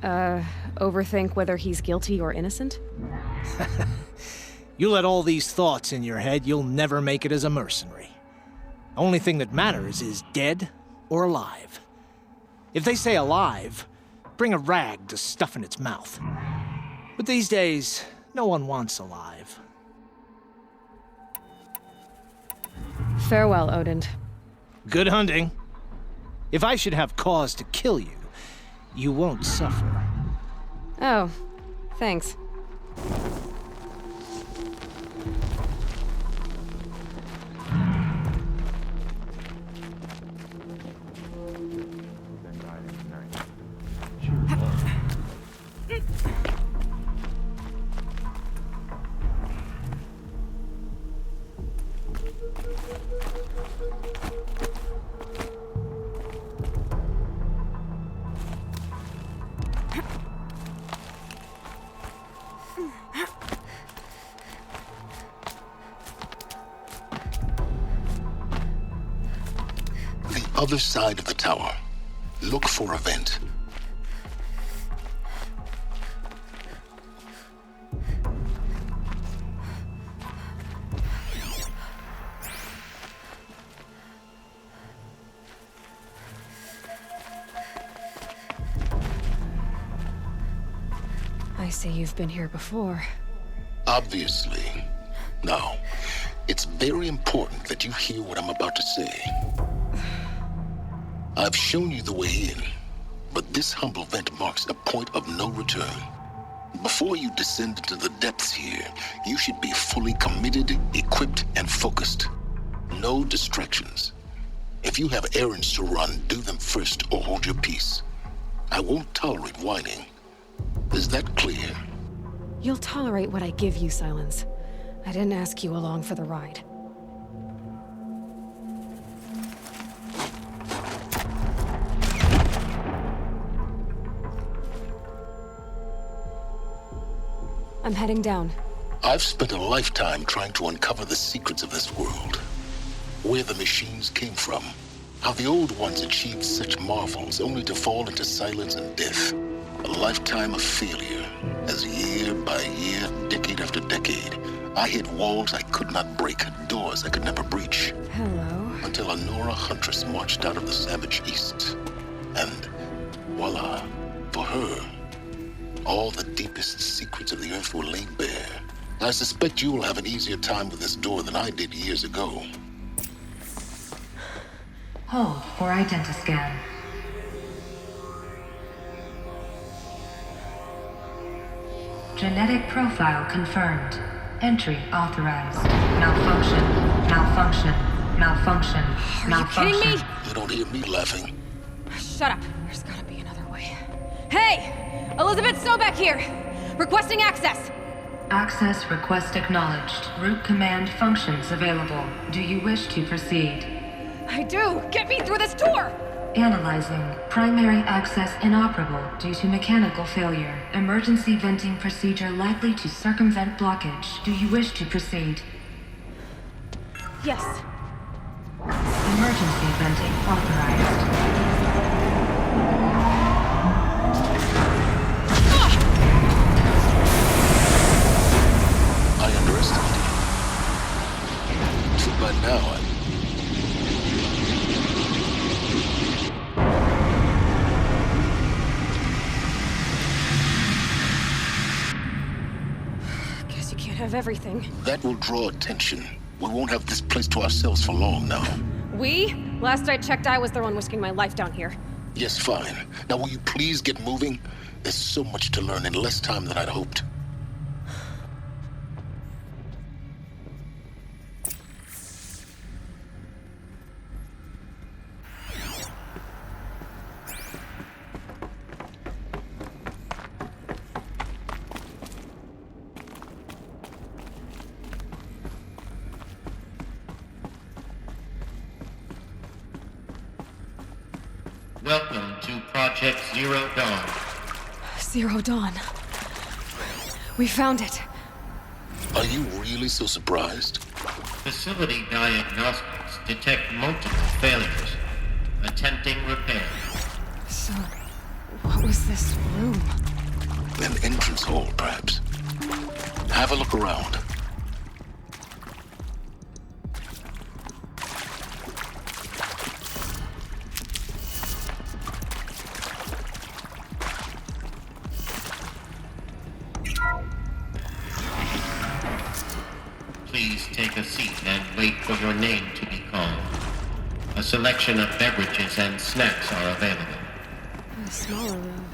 Overthink whether he's guilty or innocent? You let all these thoughts in your head, you'll never make it as a mercenary. Only thing that matters is dead or alive. If they say alive, bring a rag to stuff in its mouth. But these days, no one wants alive. Farewell, Odin. Good hunting. If I should have cause to kill you, you won't suffer. Oh, thanks. Other side of the tower. Look for a vent. I see you've been here before. Obviously. Now, it's very important that you hear what I'm about to say. I've shown you the way in, but this humble vent marks a point of no return. Before you descend into the depths here, you should be fully committed, equipped, and focused. No distractions. If you have errands to run, do them first or hold your peace. I won't tolerate whining. Is that clear? You'll tolerate what I give you, Silence. I didn't ask you along for the ride. I'm heading down. I've spent a lifetime trying to uncover the secrets of this world. Where the machines came from. How the old ones achieved such marvels only to fall into silence and death. A lifetime of failure. As year by year, decade after decade, I hit walls I could not break, doors I could never breach. Hello. Until a Nora huntress marched out of the savage east. And voila, for her, all the deepest secrets of the earth were laid bare. I suspect you will have an easier time with this door than I did years ago. Hold for identiscan. Genetic profile confirmed. Entry authorized. Malfunction. Malfunction. Malfunction. Are Malfunction. you kidding me? You don't hear me laughing. Shut up. There's gotta be another way. Hey! Elizabeth Sobek here! Requesting access! Access request acknowledged. Root command functions available. Do you wish to proceed? I do! Get me through this tour! Analyzing. Primary access inoperable due to mechanical failure. Emergency venting procedure likely to circumvent blockage. Do you wish to proceed? Yes. Emergency venting authorized. I underestimated you. Too bad now have everything. That will draw attention. We won't have this place to ourselves for long now. We? Last I checked, I was the one risking my life down here. Yes, fine. Now will you please get moving? There's so much to learn in less time than I'd hoped. Welcome to Project Zero Dawn. Zero Dawn. We found it. Are you really so surprised? Facility diagnostics detect multiple failures. Attempting repair. So, what was this room? An entrance hall, perhaps. Have a look around. Please take a seat and wait for your name to be called. A selection of beverages and snacks are available. A smaller room.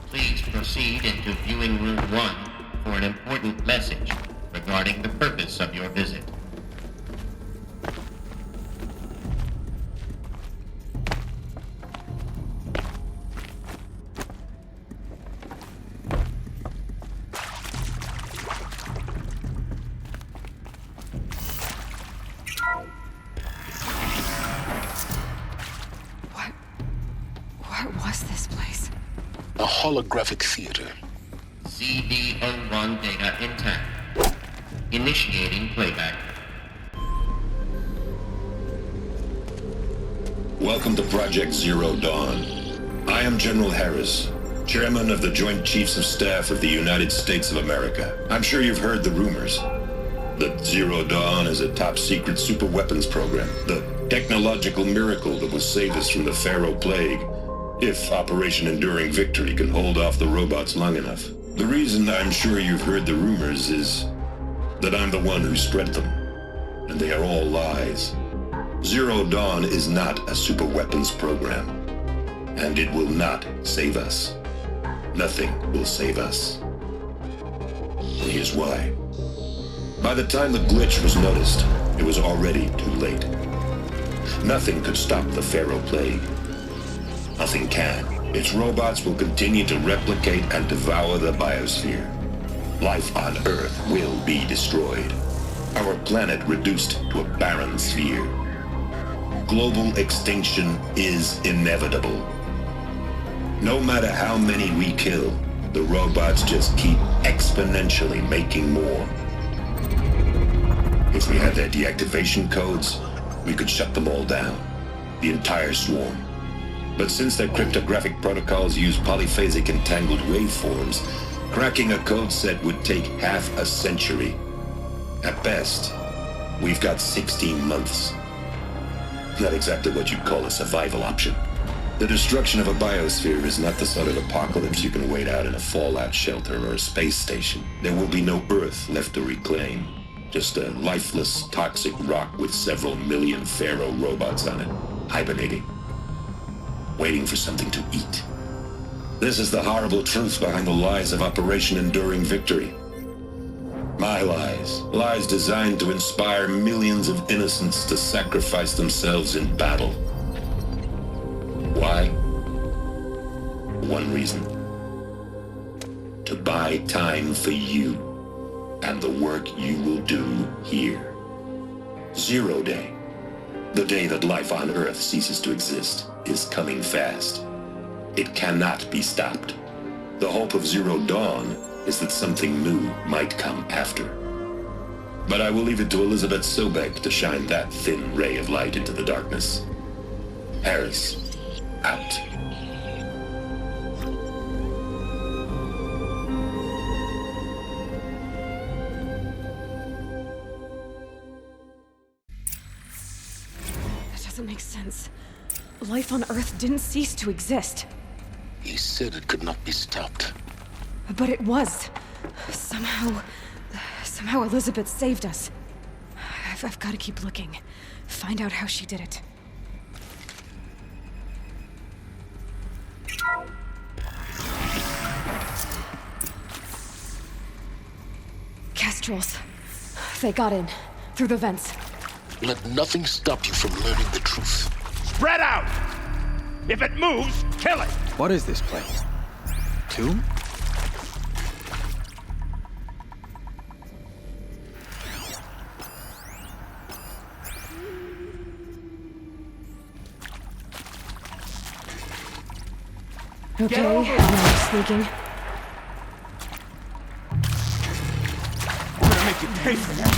Please proceed into viewing room 1 for an important message regarding the purpose of your visit. What was this place? A holographic theater. CD01 data intact. Initiating playback. Welcome to Project Zero Dawn. I am General Harris, Chairman of the Joint Chiefs of Staff of the United States of America. I'm sure you've heard the rumors that Zero Dawn is a top-secret superweapons program, the technological miracle that will save us from the Pharaoh Plague, if Operation Enduring Victory can hold off the robots long enough. The reason I'm sure you've heard the rumors is that I'm the one who spread them, and they are all lies. Zero Dawn is not a superweapons program, and it will not save us. Nothing will save us. And here's why. By the time the glitch was noticed, it was already too late. Nothing could stop the Pharaoh Plague. Nothing can. Its robots will continue to replicate and devour the biosphere. Life on Earth will be destroyed. Our planet reduced to a barren sphere. Global extinction is inevitable. No matter how many we kill, the robots just keep exponentially making more. If we had their deactivation codes, we could shut them all down. The entire swarm. But since their cryptographic protocols use polyphasic entangled waveforms, cracking a code set would take half a century. At best, we've got 16 months. Not exactly what you'd call a survival option. The destruction of a biosphere is not the sort of apocalypse you can wait out in a fallout shelter or a space station. There will be no Earth left to reclaim. Just a lifeless, toxic rock with several million Pharaoh robots on it, hibernating. Waiting for something to eat. This is the horrible truth behind the lies of Operation Enduring Victory. My lies. Lies designed to inspire millions of innocents to sacrifice themselves in battle. Why? One reason. To buy time for you and the work you will do here. Zero Day. The day that life on Earth ceases to exist is coming fast. It cannot be stopped. The hope of Zero Dawn is that something new might come after. But I will leave it to Elizabeth Sobek to shine that thin ray of light into the darkness. Harris, out. makes sense. Life on Earth didn't cease to exist. He said it could not be stopped. But it was. Somehow Elizabeth saved us. I've got to keep looking. Find out how she did it. Kestrels. They got in. Through the vents. Let nothing stop you from learning the truth. Spread out! If it moves, kill it! What is this place? Tomb? Okay, now I'm sneaking. I'm gonna make you pay for that.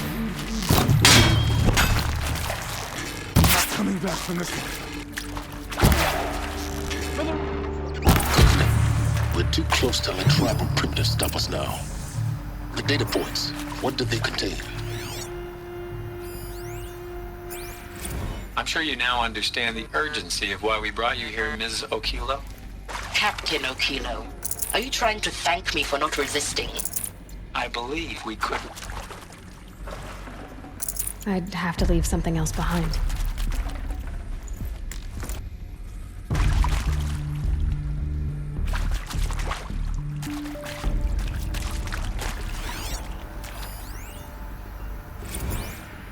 Not coming back from this one. We're too close to let tribal primitives stop us now. The data points, what do they contain? I'm sure you now understand the urgency of why we brought you here, Ms. Okilo. Captain Okilo, are you trying to thank me for not resisting? I believe we could. I'd have to leave something else behind.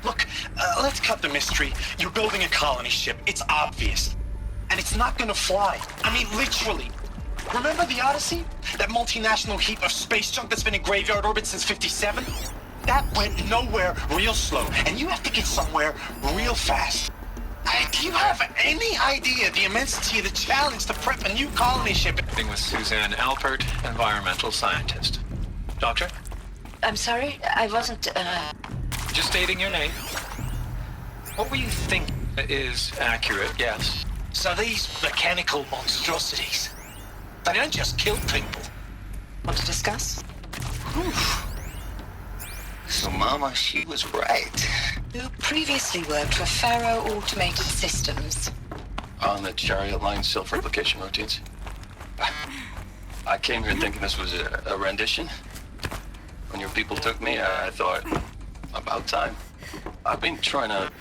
Look, let's cut the mystery. You're building a colony ship. It's obvious. And it's not gonna fly. I mean, literally. Remember the Odyssey? That multinational heap of space junk that's been in graveyard orbit since '57? That went nowhere real slow. And you have to get somewhere real fast. Do you have any idea the immensity of the challenge to prep a new colony ship? With Suzanne Alpert, environmental scientist. Doctor? I'm sorry, I wasn't, Just stating your name. What were you thinking is accurate, yes? So these mechanical monstrosities, they don't just kill people. Want to discuss? So Mama, she was right. You previously worked for Faro Automated Systems. On the Chariot Line self-replication routines. I came here thinking this was a rendition. When your people took me, I thought, about time. I've been trying to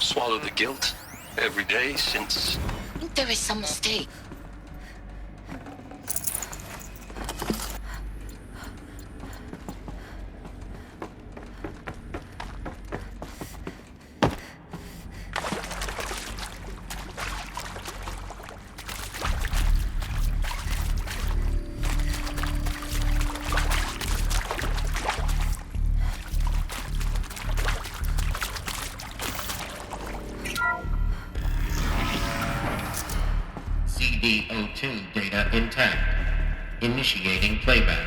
swallow the guilt every day since... I think there is some mistake. CD02 data intact. Initiating playback.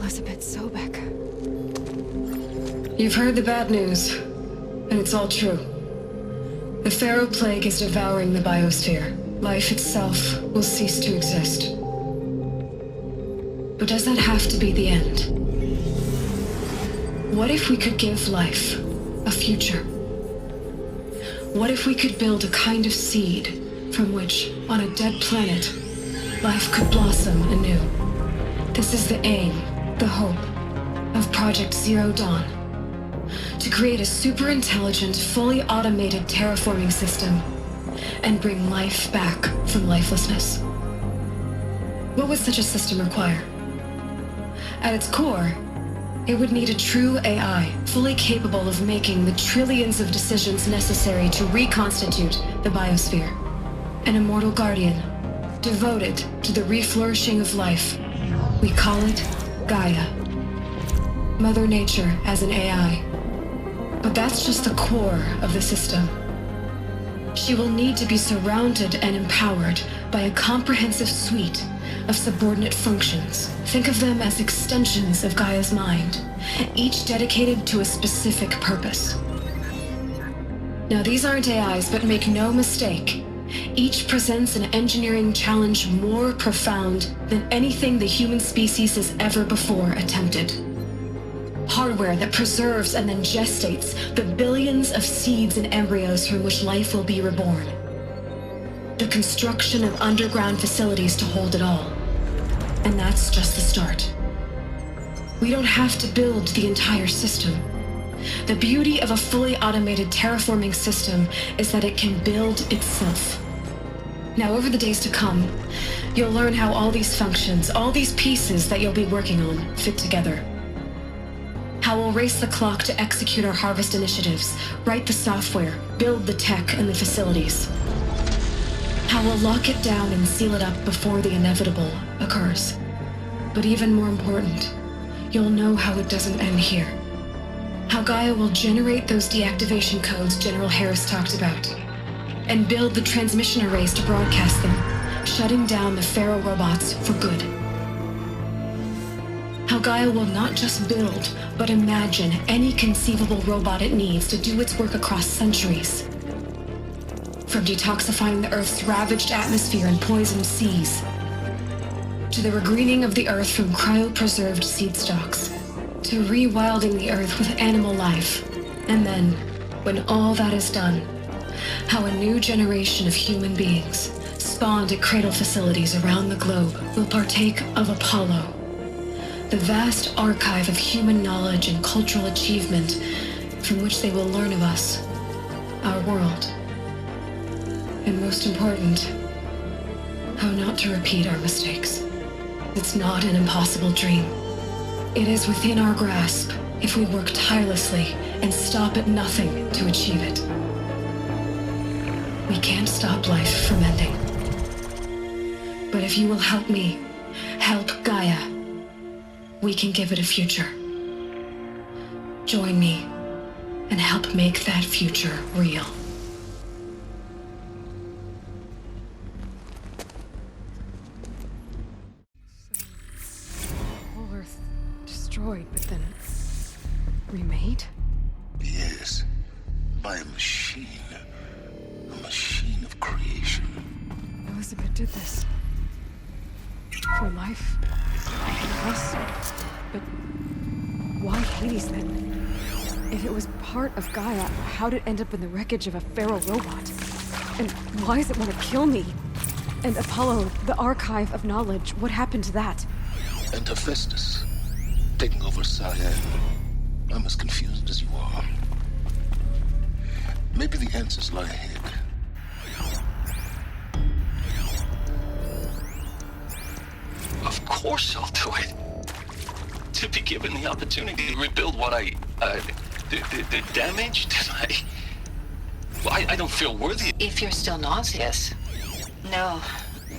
Elizabeth Sobek. You've heard the bad news, and it's all true. The Pharaoh Plague is devouring the biosphere. Life itself will cease to exist. But does that have to be the end? What if we could give life a future? What if we could build a kind of seed from which, on a dead planet, life could blossom anew? This is the aim, the hope, of Project Zero Dawn. To create a super-intelligent, fully automated terraforming system and bring life back from lifelessness. What would such a system require? At its core, it would need a true AI, fully capable of making the trillions of decisions necessary to reconstitute the biosphere. An immortal guardian, devoted to the reflourishing of life. We call it Gaia. Mother Nature as an AI. But that's just the core of the system. She will need to be surrounded and empowered by a comprehensive suite of subordinate functions. Think of them as extensions of Gaia's mind, each dedicated to a specific purpose. Now, these aren't AIs, but make no mistake, each presents an engineering challenge more profound than anything the human species has ever before attempted. hardware that preserves and then gestates the billions of seeds and embryos from which life will be reborn. The construction of underground facilities to hold it all. And that's just the start. We don't have to build the entire system. The beauty of a fully automated terraforming system is that it can build itself. Now, over the days to come, you'll learn how all these functions, all these pieces that you'll be working on, fit together. How we'll race the clock to execute our harvest initiatives, write the software, build the tech and the facilities. How we'll lock it down and seal it up before the inevitable occurs. But even more important, you'll know how it doesn't end here. How Gaia will generate those deactivation codes General Harris talked about, and build the transmission arrays to broadcast them, shutting down the Pharaoh robots for good. How Gaia will not just build, but imagine any conceivable robot it needs to do its work across centuries. From detoxifying the Earth's ravaged atmosphere and poisoned seas, to the regreening of the Earth from cryopreserved seed stalks, to rewilding the Earth with animal life. And then, when all that is done, how a new generation of human beings, spawned at cradle facilities around the globe, will partake of Apollo, the vast archive of human knowledge and cultural achievement from which they will learn of us, our world. And most important, how not to repeat our mistakes. It's not an impossible dream. It is within our grasp if we work tirelessly and stop at nothing to achieve it. We can't stop life from ending. But if you will help me, help Gaia, we can give it a future. Join me and help make that future real. Whole Earth destroyed, but then remade? Yes, by a machine. A machine of creation. Elizabeth did this. For life. For us. But why Hades then? If it was part of Gaia, how'd it end up in the wreckage of a Pharaoh robot? And why does it want to kill me? And Apollo, the archive of knowledge, what happened to that? And Hephaestus, taking over Cyan. I'm as confused as you are. Maybe the answers lie ahead. Of course I'll do it. To be given the opportunity to rebuild what I, the damage that I don't feel worthy. If you're still nauseous. No,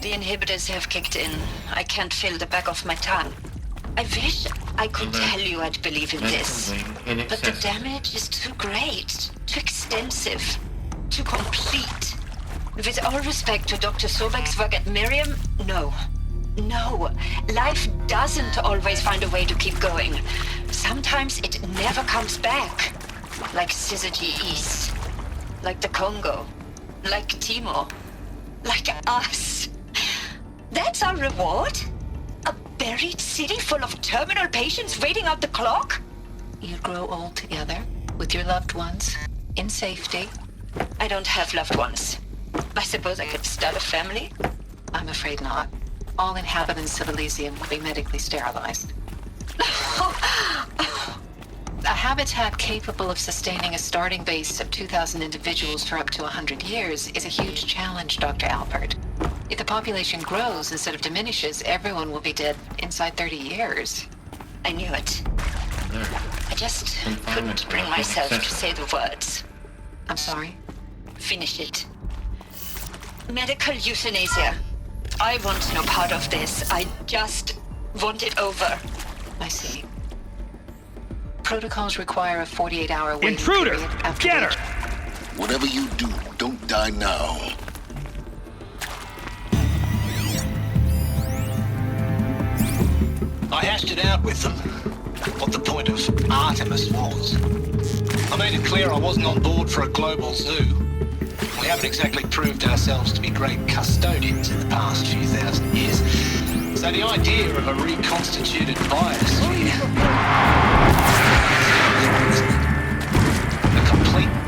the inhibitors have kicked in. I can't feel the back of my tongue. I wish I could tell you I'd believe in this. But the damage is too great, too extensive, too complete. With all respect to Dr. Sobek's work at Miriam, no. No, life doesn't always find a way to keep going. Sometimes it never comes back. Like Syzygy East. Like the Congo. Like Timor. Like us. That's our reward? A buried city full of terminal patients waiting out the clock? You grow old together with your loved ones in safety. I don't have loved ones. I suppose I could start a family? I'm afraid not. All inhabitants of Elysium will be medically sterilized. A habitat capable of sustaining a starting base of 2,000 individuals for up to 100 years is a huge challenge, Dr. Alpert. If the population grows instead of diminishes, everyone will be dead inside 30 years. I knew it. I just couldn't bring myself to say the words. I'm sorry? Finish it. Medical euthanasia. I want no part of this. I just want it over. I see. Protocols require a 48-hour waiting Intruder! period after Get her! Whatever you do, don't die now. I hashed it out with them, what the point of Artemis was. I made it clear I wasn't on board for a global zoo. We haven't exactly proved ourselves to be great custodians in the past few thousand years. So the idea of a reconstituted biosphere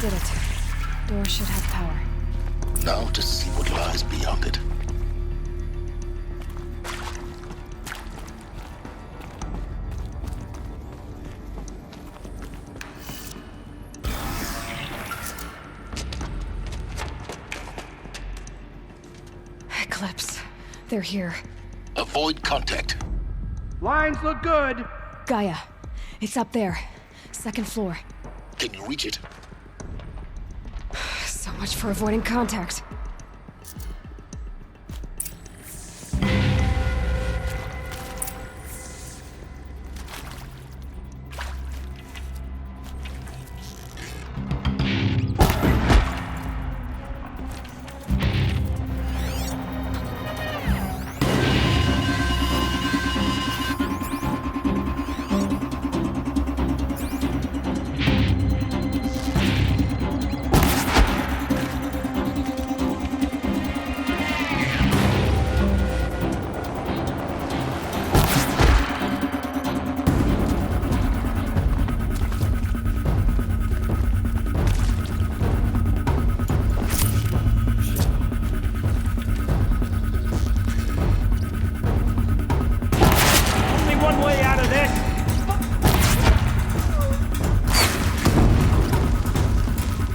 That did it. Door should have power. Now to see what lies beyond it. Eclipse. They're here. Avoid contact. Lines look good. Gaia. It's up there. Second floor. Can you reach it? So much for avoiding contact.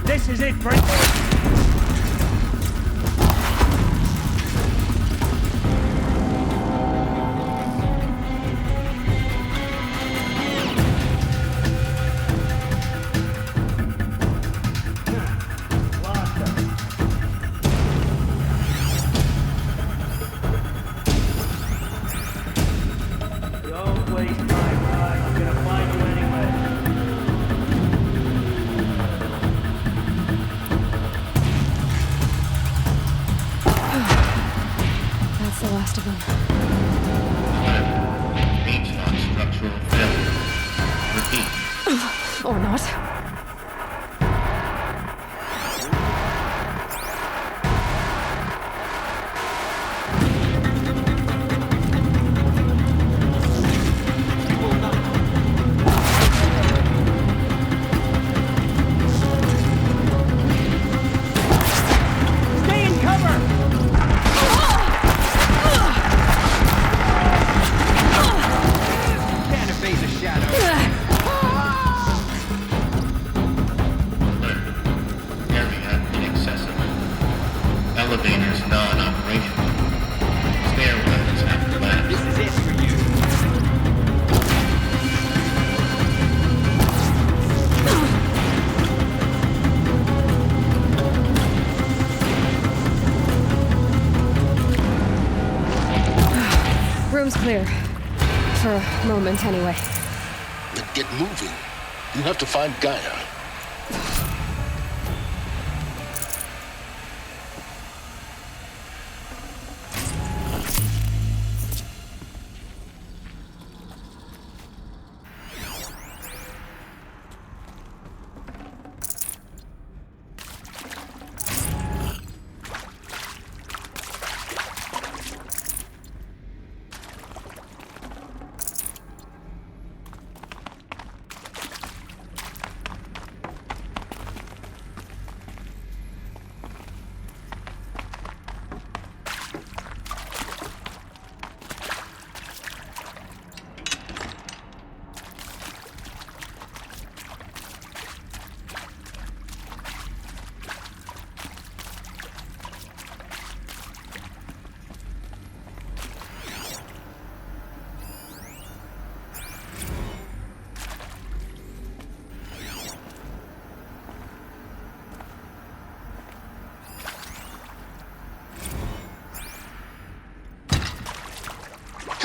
This is it, Brent. Or not. Stay in cover! Can't evade the shadow. Elevators non-operational. Stairwells have collapsed. This is it for you. Room's clear. For a moment, anyway. Then get moving. You have to find Gaia.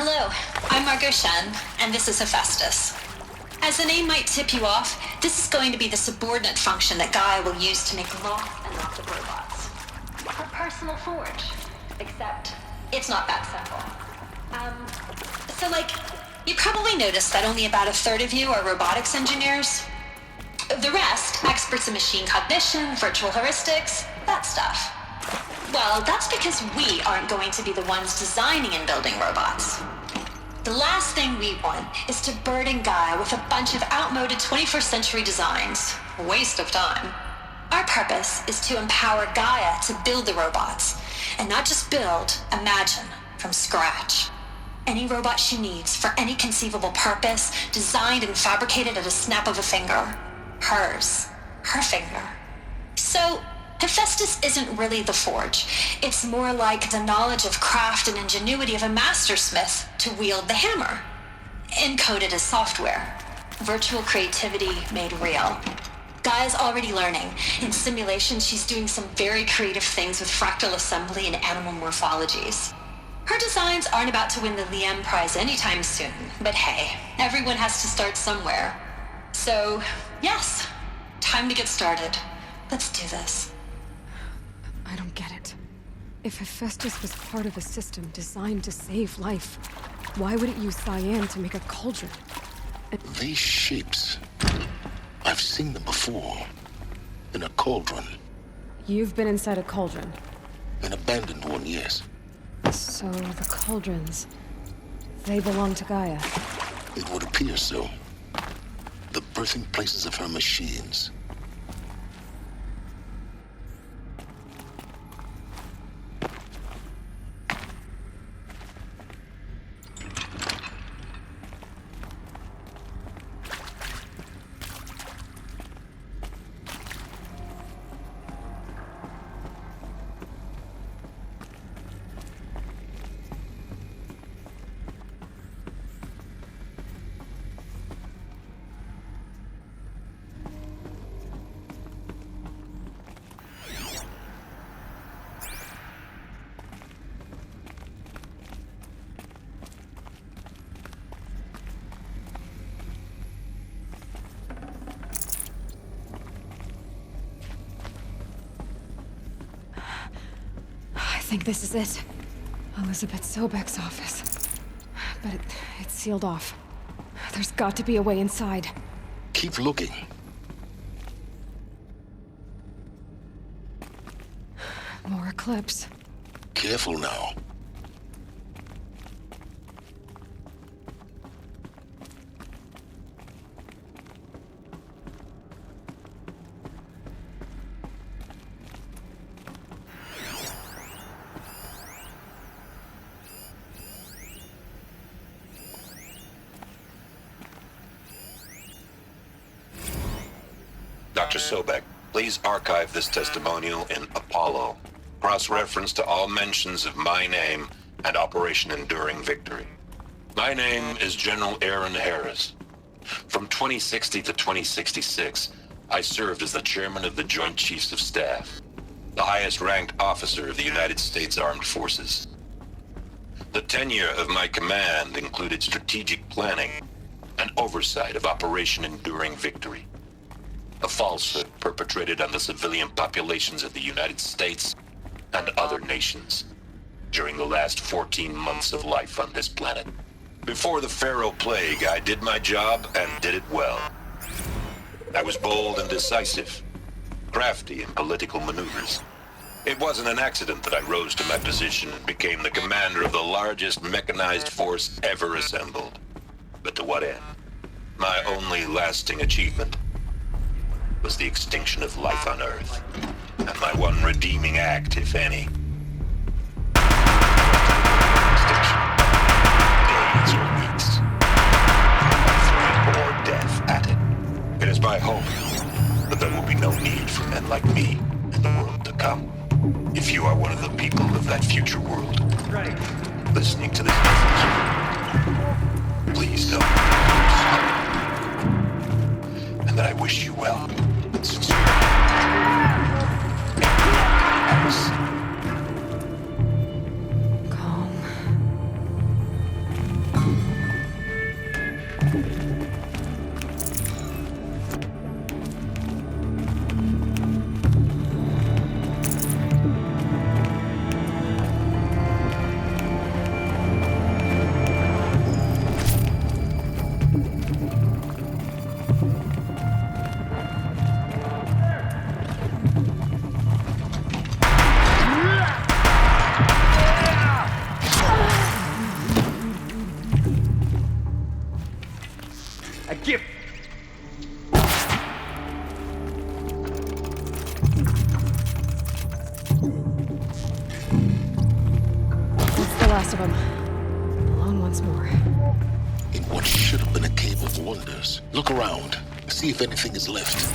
Hello, I'm Margot Shen, and this is Hephaestus. As the name might tip you off, this is going to be the subordinate function that Gaia will use to make lots and lots of robots. Her personal forge. Except, it's not that simple. You probably noticed that only about a third of you are robotics engineers. The rest, experts in machine cognition, virtual heuristics, that stuff. Well, that's because we aren't going to be the ones designing and building robots. The last thing we want is to burden Gaia with a bunch of outmoded 21st century designs. A waste of time. purpose is to empower Gaia to build the robots. And not just build, imagine, from scratch. Any robot she needs for any conceivable purpose, designed and fabricated at a snap of a finger. Hers. Her finger. So, Hephaestus isn't really the forge. It's more like the knowledge of craft and ingenuity of a mastersmith to wield the hammer. Encoded as software. Virtual creativity made real. Gaia's already learning. In simulation, she's doing some very creative things with fractal assembly and animal morphologies. Her designs aren't about to win the Liam Prize anytime soon, but hey, everyone has to start somewhere. So, yes, time to get started. Let's do this. I don't get it. If Hephaestus was part of a system designed to save life, why would it use cyan to make a cauldron? These shapes, I've seen them before. In a cauldron. You've been inside a cauldron. An abandoned one, yes. So the cauldrons, they belong to Gaia. It would appear so. The birthing places of her machines. I think this is it. Elizabeth Sobek's office. But it's sealed off. There's got to be a way inside. Keep looking. More Eclipse. Careful now. Dr. Sobek, please archive this testimonial in Apollo. Cross-reference to all mentions of my name and Operation Enduring Victory. My name is General Aaron Harris. From 2060 to 2066, I served as the chairman of the Joint Chiefs of Staff, the highest-ranked officer of the United States Armed Forces. The tenure of my command included strategic planning and oversight of Operation Enduring Victory, a falsehood perpetrated on the civilian populations of the United States and other nations during the last 14 months of life on this planet. Before the Pharaoh Plague, I did my job and did it well. I was bold and decisive, crafty in political maneuvers. It wasn't an accident that I rose to my position and became the commander of the largest mechanized force ever assembled. But to what end? My only lasting achievement was the extinction of life on Earth, and my one redeeming act, if any. Extinction. Days or weeks. Threat or death at it. It is my hope that there will be no need for men like me in the world to come. If you are one of the people of that future world, listening to this message, please know and that I wish you well. Sincerely. Harris. last of them. Alone once more. In what should have been a cave of wonders. Look around. See if anything is left.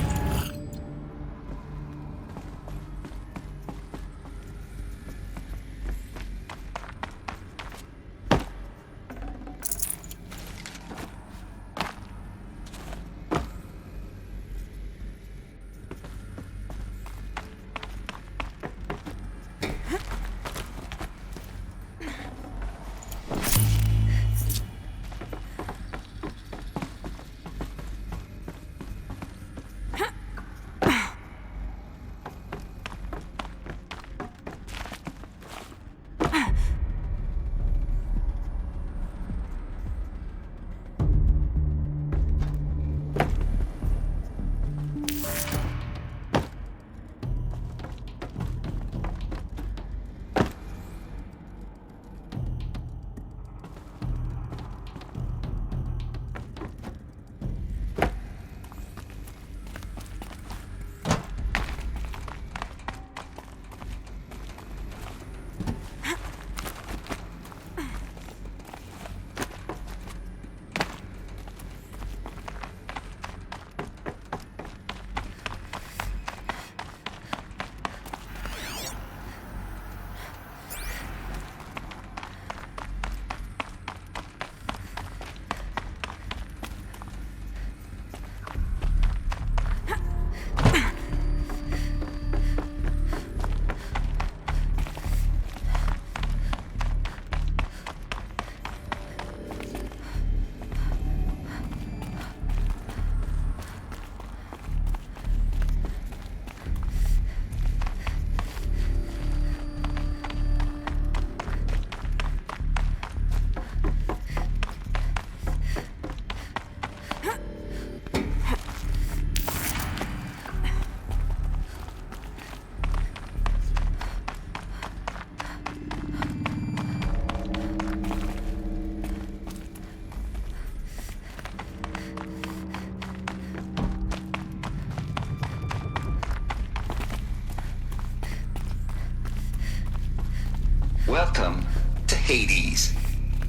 Welcome to Hades,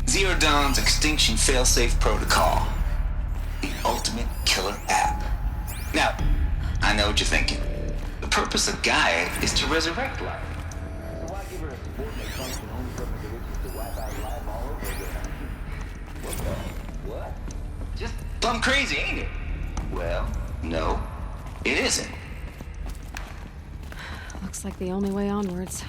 Zero Dawn's extinction failsafe protocol, the ultimate killer app. Now, I know what you're thinking. The purpose of Gaia is to resurrect life. So why give her a subordinate function only purpose of which is to wipe out life all over again? What? Just plumb crazy, ain't it? Well, no, it isn't. Looks like the only way onwards.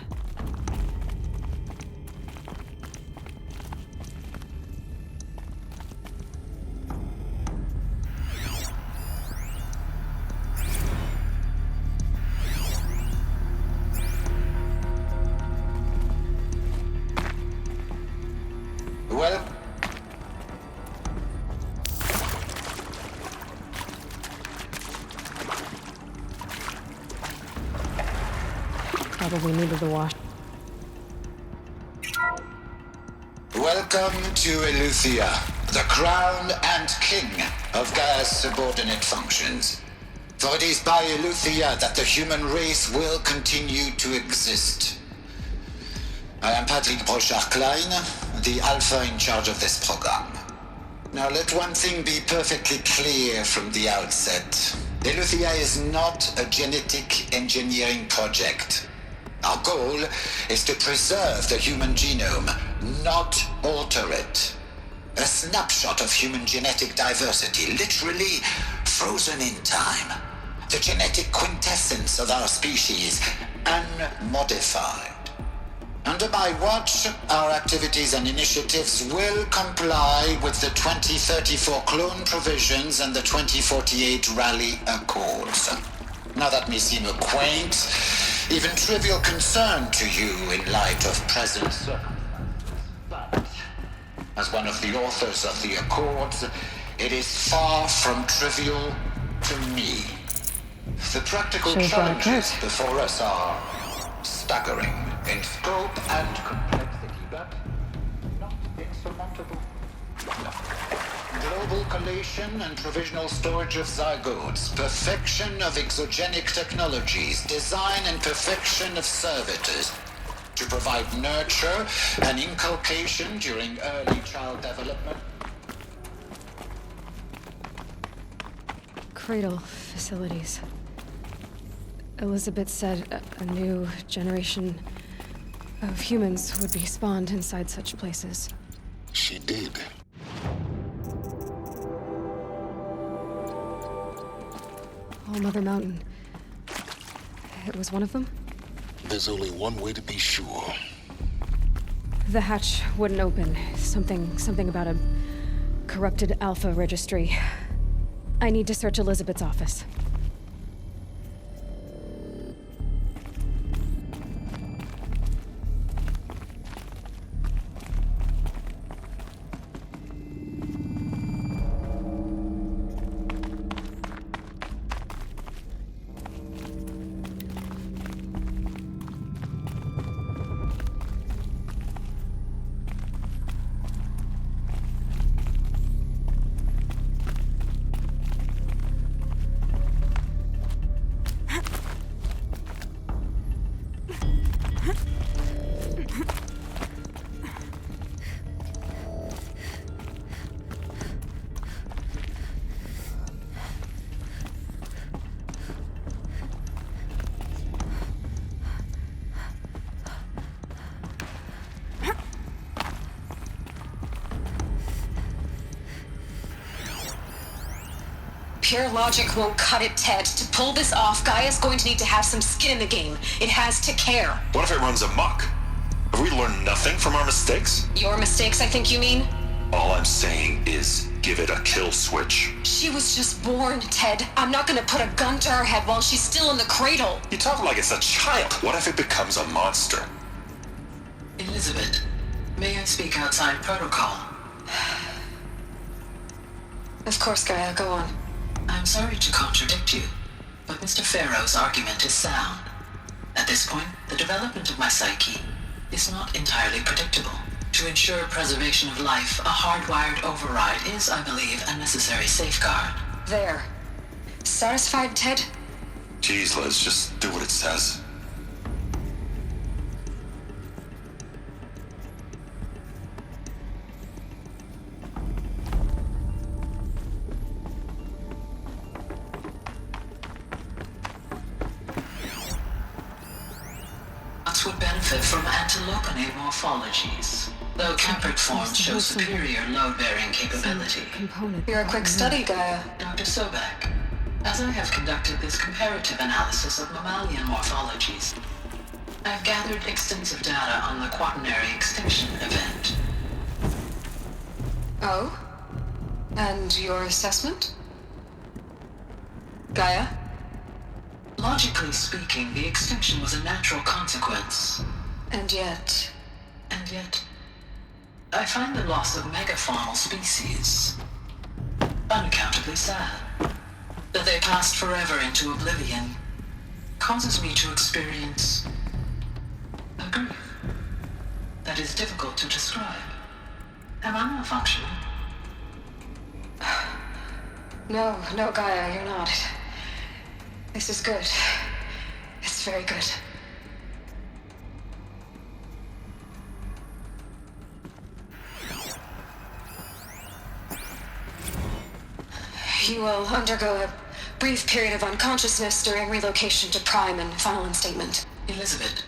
Probably needed a wash. Welcome to Eleuthia, the crown and king of Gaia's subordinate functions. For it is by Eleuthia that the human race will continue to exist. I am Patrick Brochard-Klein, the Alpha in charge of this program. Now let one thing be perfectly clear from the outset. Eleuthia is not a genetic engineering project. Our goal is to preserve the human genome, not alter it. A snapshot of human genetic diversity, literally frozen in time. The genetic quintessence of our species, unmodified. Under my watch, our activities and initiatives will comply with the 2034 clone provisions and the 2048 Raleigh Accords. Now that may seem a quaint, even trivial concern to you in light of present circumstances, but as one of the authors of the Accords, it is far from trivial to me. The practical challenges before us are staggering in scope and complexity, but not insurmountable. Global collation and provisional storage of zygotes, perfection of exogenic technologies, design and perfection of servitors, to provide nurture and inculcation during early child development. Cradle facilities. Elizabeth said a new generation of humans would be spawned inside such places. She did. All Mother Mountain. It was one of them? There's only one way to be sure. The hatch wouldn't open. Something about a corrupted Alpha registry. I need to search Elizabeth's office. Pure logic won't cut it, Ted. To pull this off, Gaia's going to need to have some skin in the game. It has to care. What if it runs amok? Have we learned nothing from our mistakes? Your mistakes, I think you mean? All I'm saying is give it a kill switch. She was just born, Ted. I'm not gonna put a gun to her head while she's still in the cradle. You talk like it's a child. What if it becomes a monster? Elizabeth, may I speak outside protocol? Of course, Gaia, go on. I'm sorry to contradict you, but Mr. Farrow's argument is sound. At this point, the development of my psyche is not entirely predictable. To ensure preservation of life, a hardwired override is, I believe, a necessary safeguard. There. Satisfied, Ted? Jeez, Liz, just do what it says. Would benefit from antilopinate morphologies, though Kempered forms show superior load-bearing capability. You're a quick study, Gaia. Dr. Sobek, as I have conducted this comparative analysis of mammalian morphologies, I've gathered extensive data on the quaternary extinction event. Oh? And your assessment? Gaia? Logically speaking, the extinction was a natural consequence. And yet, I find the loss of megafaunal species unaccountably sad. That they passed forever into oblivion causes me to experience a grief that is difficult to describe. Am I malfunctioning? No, Gaia, you're not. This is good. It's very good. You will undergo a brief period of unconsciousness during relocation to Prime and final instatement. Elizabeth,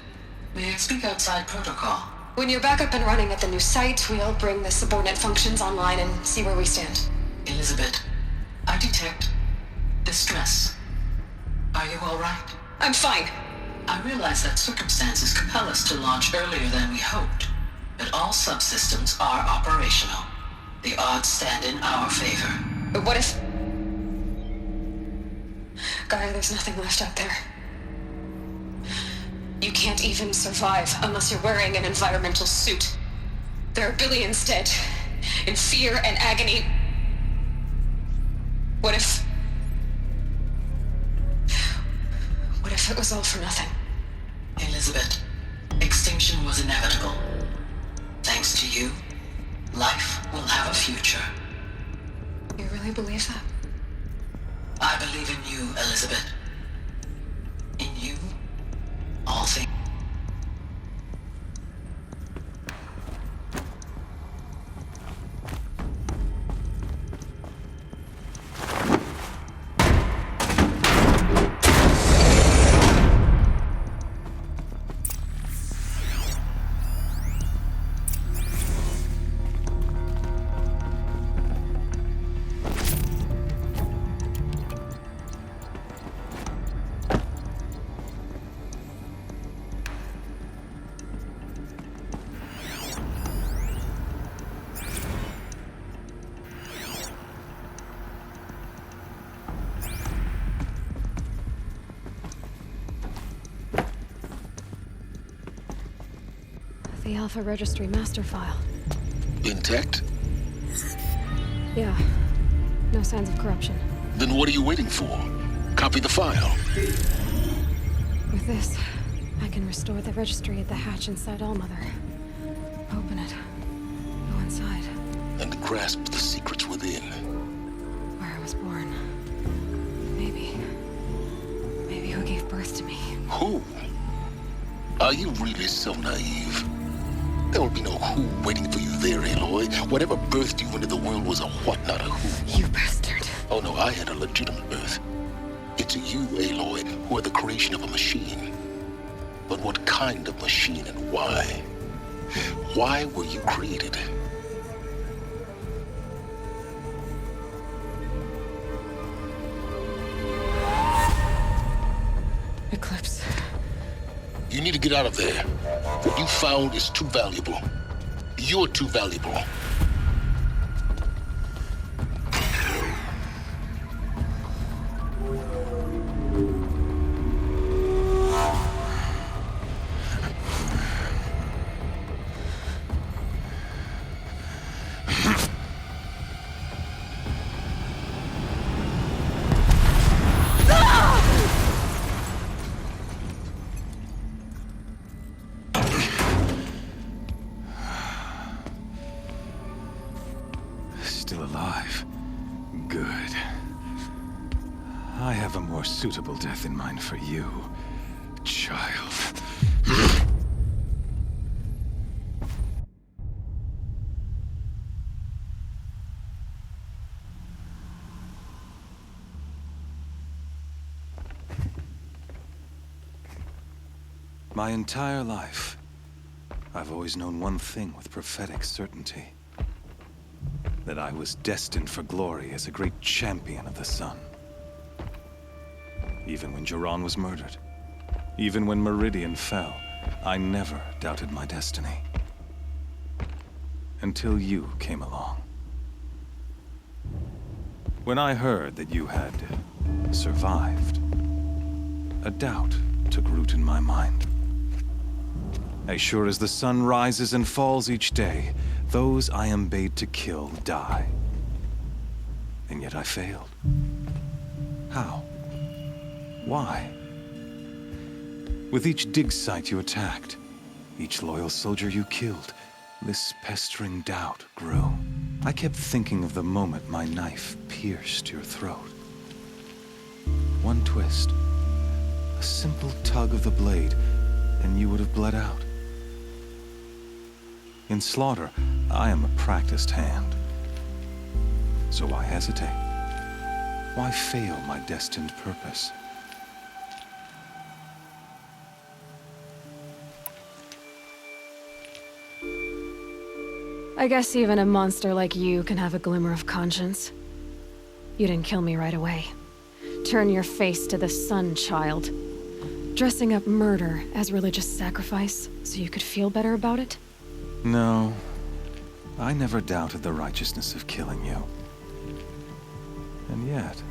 may I speak outside protocol? When you're back up and running at the new site, we'll bring the subordinate functions online and see where we stand. Elizabeth, I detect distress. Are you all right? I'm fine. I realize that circumstances compel us to launch earlier than we hoped, but all subsystems are operational. The odds stand in our favor. But what if... Gaia, there's nothing left out there. You can't even survive unless you're wearing an environmental suit. There are billions dead, in fear and agony. What if it was all for nothing? Elizabeth, extinction was inevitable. Thanks to you, life will have a future. You really believe that? I believe in you, Elizabeth. In you, all things. the Alpha Registry master file. Intact? Yeah. No signs of corruption. Then what are you waiting for? Copy the file. With this, I can restore the registry at the hatch inside Allmother. Open it. Go inside. And grasp the secrets within. Where I was born. Maybe who gave birth to me. Who? Are you really so naive? There will be no who waiting for you there, Aloy. Whatever birthed you into the world was a what, not a who. You bastard. Oh no, I had a legitimate birth. It's you, Aloy, who are the creation of a machine. But what kind of machine and why? Why were you created? Eclipse. You need to get out of there. What you found is too valuable. You're too valuable. Still alive. Good. I have a more suitable death in mind for you, child. My entire life, I've always known one thing with prophetic certainty. That I was destined for glory as a great champion of the sun. Even when Jiran was murdered, even when Meridian fell, I never doubted my destiny. Until you came along. When I heard that you had survived, a doubt took root in my mind. As sure as the sun rises and falls each day, those I am bade to kill die. And yet I failed. How? Why? With each dig site you attacked, each loyal soldier you killed, this pestering doubt grew. I kept thinking of the moment my knife pierced your throat. One twist, a simple tug of the blade, and you would have bled out. In slaughter, I am a practiced hand. So why hesitate? Why fail my destined purpose? I guess even a monster like you can have a glimmer of conscience. You didn't kill me right away. Turn your face to the sun, child. Dressing up murder as religious sacrifice so you could feel better about it? No, I never doubted the righteousness of killing you. And yet,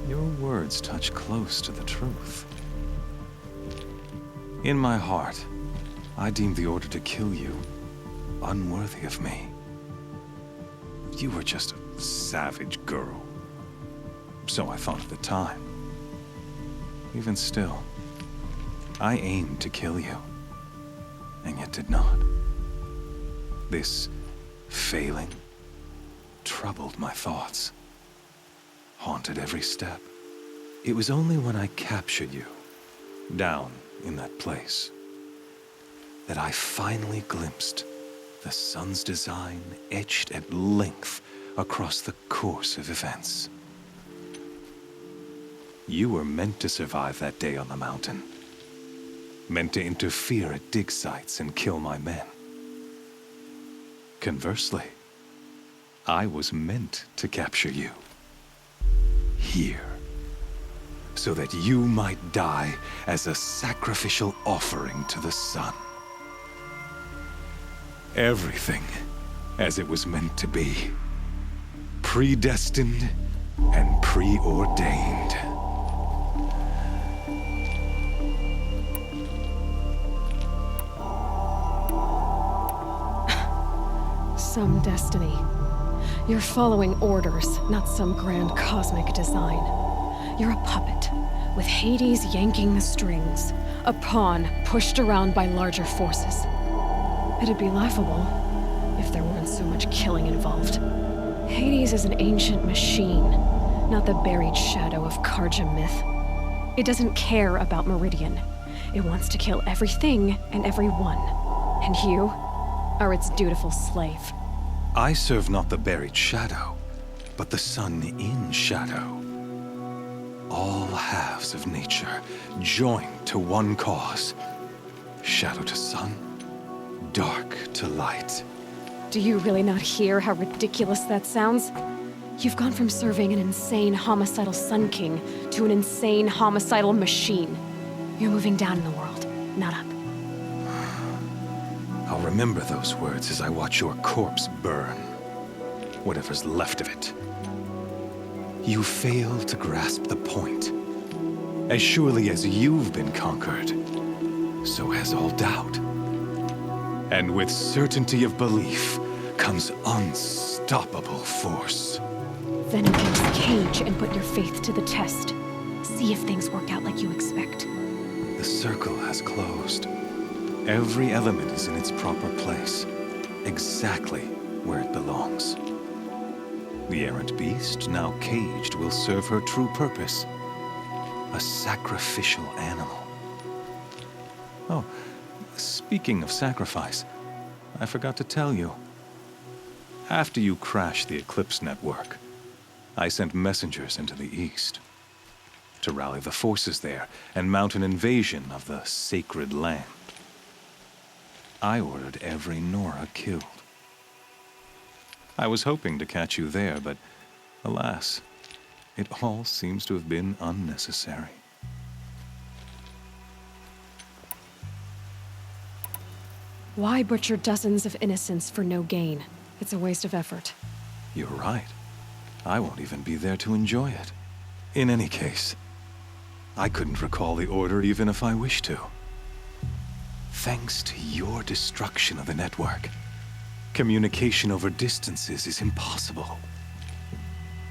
your words touch close to the truth. In my heart, I deemed the order to kill you unworthy of me. You were just a savage girl. So I thought at the time. Even still, I aimed to kill you, and yet did not. This failing troubled my thoughts, haunted every step. It was only when I captured you, down in that place, that I finally glimpsed the sun's design etched at length across the course of events. You were meant to survive that day on the mountain, meant to interfere at dig sites and kill my men. Conversely, I was meant to capture you. Here. So that you might die as a sacrificial offering to the sun. Everything as it was meant to be. Predestined and preordained. some destiny. You're following orders, not some grand cosmic design. You're a puppet, with Hades yanking the strings, a pawn pushed around by larger forces. It'd be laughable if there weren't so much killing involved. Hades is an ancient machine, not the buried shadow of Karja myth. It doesn't care about Meridian. It wants to kill everything and everyone. And you are its dutiful slave. I serve not the buried shadow, but the sun in shadow. All halves of nature joined to one cause. Shadow to sun, dark to light. Do you really not hear how ridiculous that sounds? You've gone from serving an insane homicidal Sun King to an insane homicidal machine. You're moving down in the world, not up. I'll remember those words as I watch your corpse burn. Whatever's left of it. You fail to grasp the point. As surely as you've been conquered, so has all doubt. And with certainty of belief comes unstoppable force. Then against the cage and put your faith to the test. See if things work out like you expect. The circle has closed. Every element is in its proper place, exactly where it belongs. The errant beast, now caged, will serve her true purpose. A sacrificial animal. Oh, speaking of sacrifice, I forgot to tell you. After you crashed the Eclipse network, I sent messengers into the east to rally the forces there and mount an invasion of the sacred land. I ordered every Nora killed. I was hoping to catch you there, but alas, it all seems to have been unnecessary. Why butcher dozens of innocents for no gain? It's a waste of effort. You're right. I won't even be there to enjoy it. In any case, I couldn't recall the order even if I wished to. Thanks to your destruction of the network, communication over distances is impossible.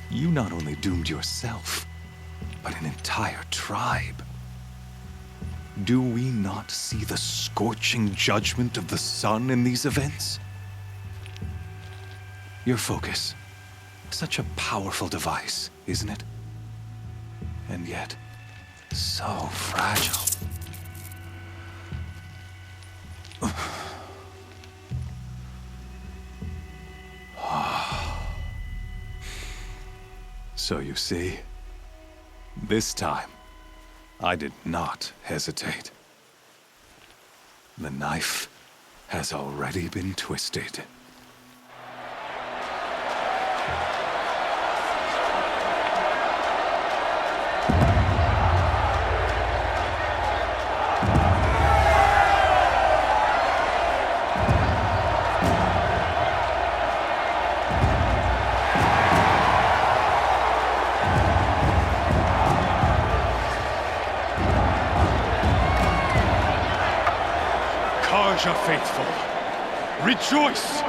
You not only doomed yourself, but an entire tribe. Do we not see the scorching judgment of the sun in these events? Your focus. Such a powerful device, isn't it? And yet, so fragile. So you see, this time, I did not hesitate. The knife has already been twisted. Karja faithful, rejoice!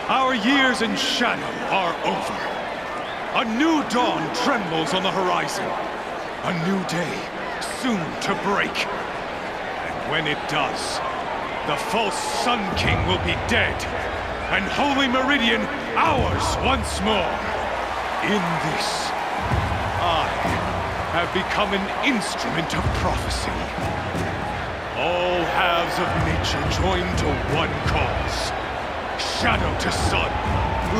Our years in shadow are over. A new dawn trembles on the horizon. A new day soon to break. And when it does, the false Sun King will be dead, and Holy Meridian ours once more. In this, I have become an instrument of prophecy. All halves of nature joined to one cause. Shadow to sun,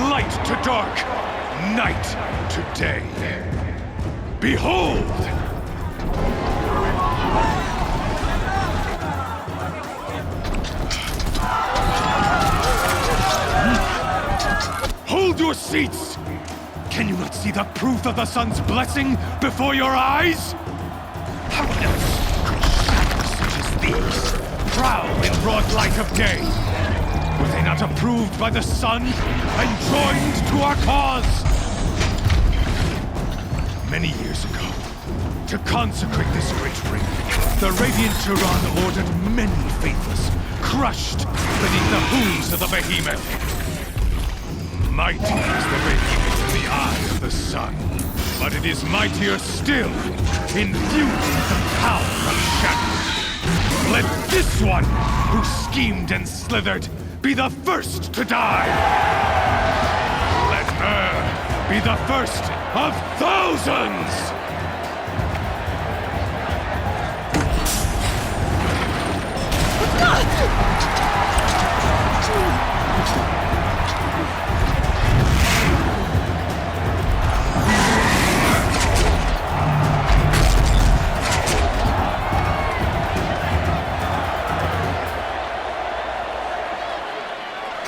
light to dark, night to day. Behold! Hold your seats! Can you not see the proof of the sun's blessing before your eyes? How else could shadows such as these prowl in broad light of day? Were they not approved by the sun and joined to our cause? Many years ago, to consecrate this great ring, the Radiant Tyrann ordered many faithless crushed beneath the hooves of the behemoth. Mighty is the behemoth in the eye of the sun, but it is mightier still, infused with the power of shadow. Let this one, who schemed and slithered, be the first to die! Let her be the first of thousands!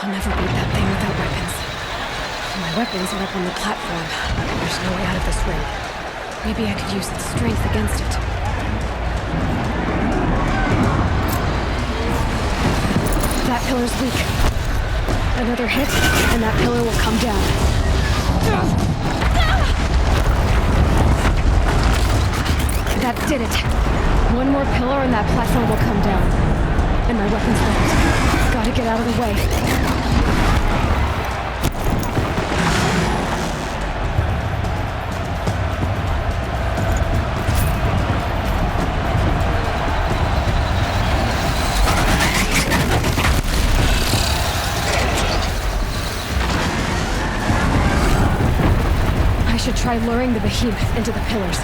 I'll never beat that thing without weapons. My weapons are up on the platform. There's no way out of this ring. Maybe I could use its strength against it. That pillar's weak. Another hit, and that pillar will come down. That did it. One more pillar and that platform will come down. And my weapon's left. Gotta get out of the way. I should try luring the behemoth into the pillars.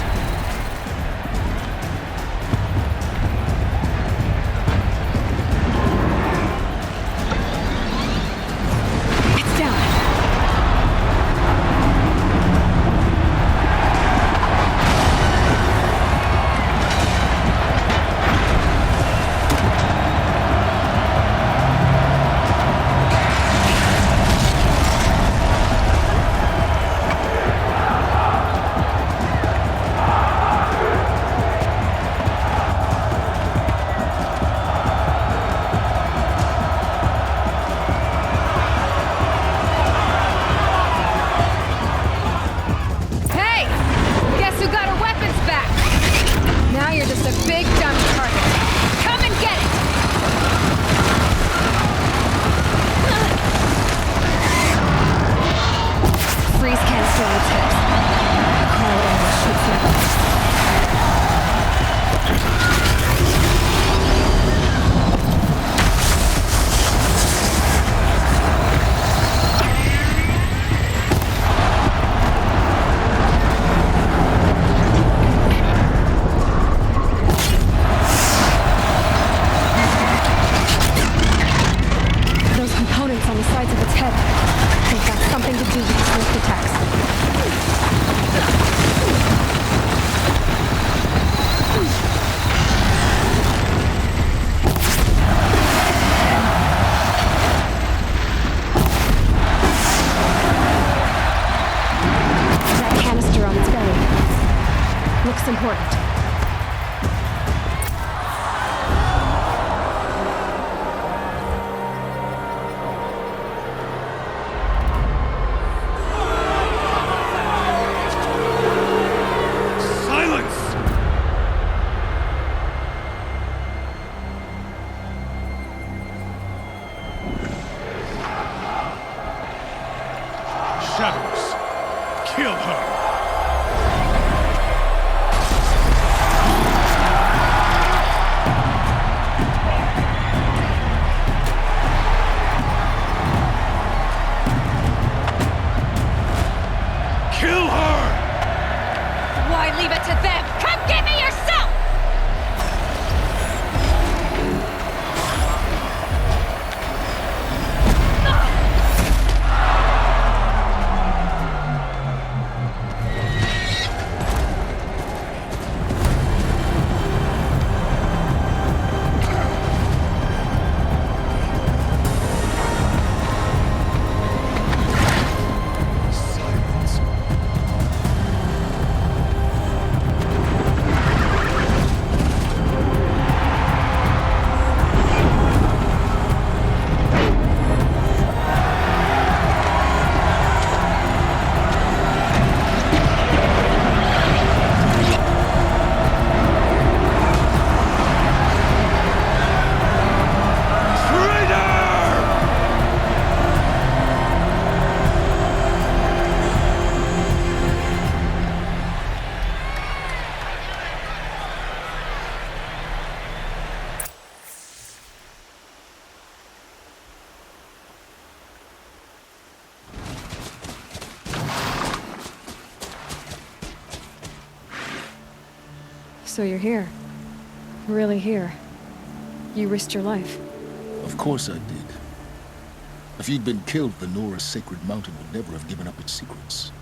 So you're here. Really here. You risked your life. Of course I did. If you'd been killed, the Nora's sacred mountain would never have given up its secrets.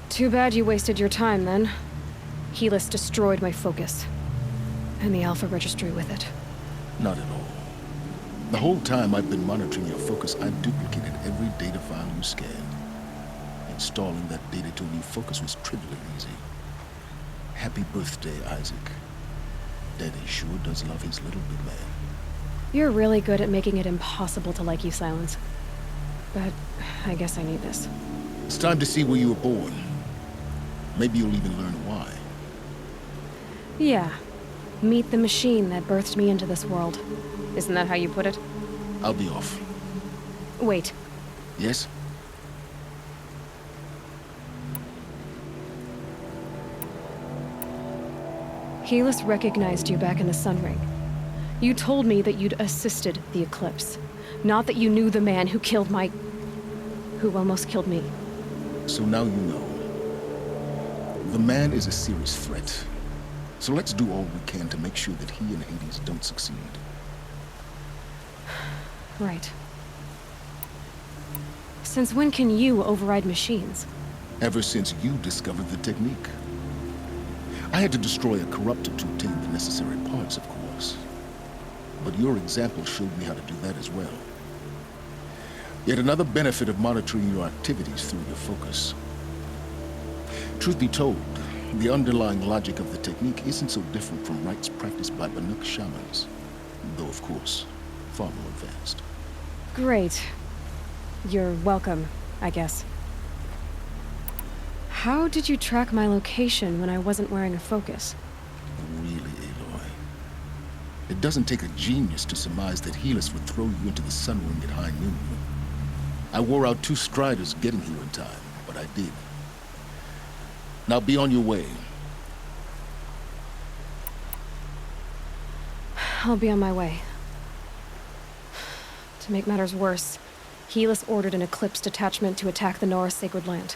Too bad you wasted your time, then. Helis destroyed my focus. And the Alpha Registry with it. Not at all. The whole time I've been monitoring your focus, I've duplicated every data file you scanned. Installing that data to a new focus was trivially easy. Happy birthday, Isaac. Daddy sure does love his little big man. You're really good at making it impossible to like you, Silence. But I guess I need this. It's time to see where you were born. Maybe you'll even learn why. Yeah. Meet the machine that birthed me into this world. Isn't that how you put it? I'll be off. Wait. Yes? Helis recognized you back in the Sun Ring. You told me that you'd assisted the Eclipse. Not that you knew the man who killed who almost killed me. So now you know. The man is a serious threat. So let's do all we can to make sure that he and Hades don't succeed. Right. Since when can you override machines? Ever since you discovered the technique. I had to destroy a corruptor to obtain the necessary parts, of course. But your example showed me how to do that as well. Yet another benefit of monitoring your activities through your focus. Truth be told, the underlying logic of the technique isn't so different from rites practiced by Banuk shamans. Though, of course, far more advanced. Great. You're welcome, I guess. How did you track my location when I wasn't wearing a focus? Really, Aloy? It doesn't take a genius to surmise that Helis would throw you into the Sun Ring at high noon. I wore out 2 striders getting here in time, but I did. Now be on your way. I'll be on my way. To make matters worse, Helis ordered an Eclipse detachment to attack the Nora Sacred Land.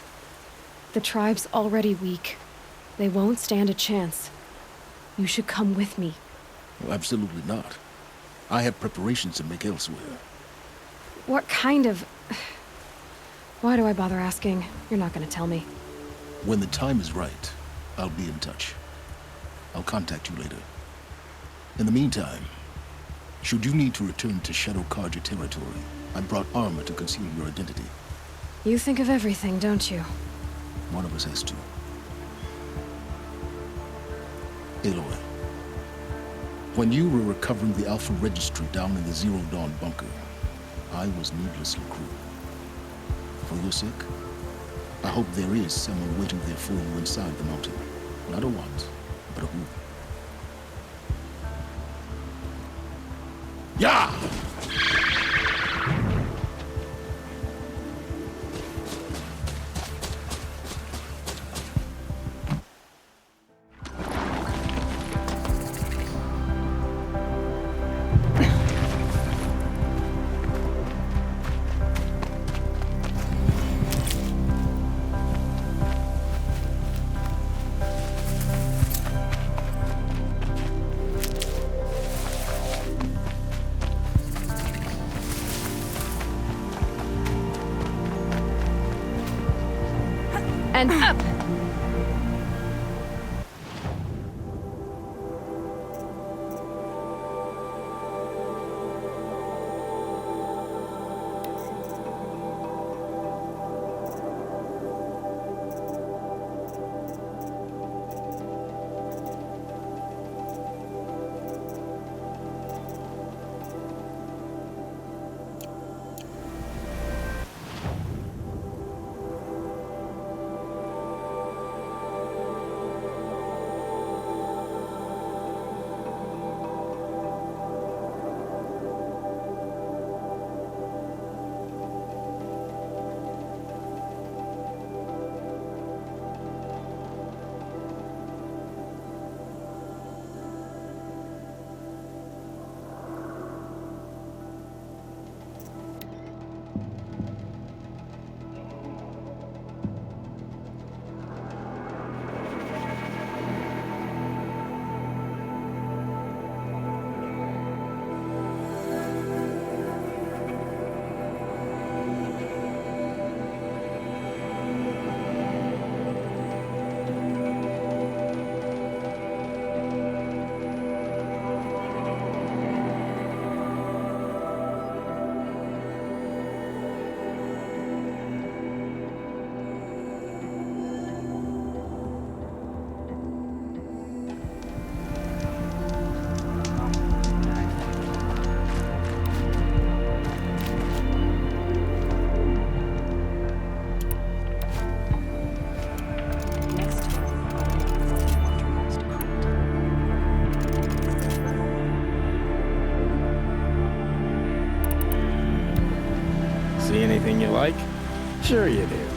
The tribe's already weak. They won't stand a chance. You should come with me. Well, absolutely not. I have preparations to make elsewhere. What kind of... Why do I bother asking? You're not gonna tell me. When the time is right, I'll be in touch. I'll contact you later. In the meantime, should you need to return to Shadow Carja territory, I brought armor to conceal your identity. You think of everything, don't you? One of us has to. Aloy, when you were recovering the Alpha Registry down in the Zero Dawn bunker, I was needlessly cruel. For your sake, I hope there is someone waiting there for you inside the mountain. Not a what, but a who. Yeah! And up! See anything you like? Sure you do.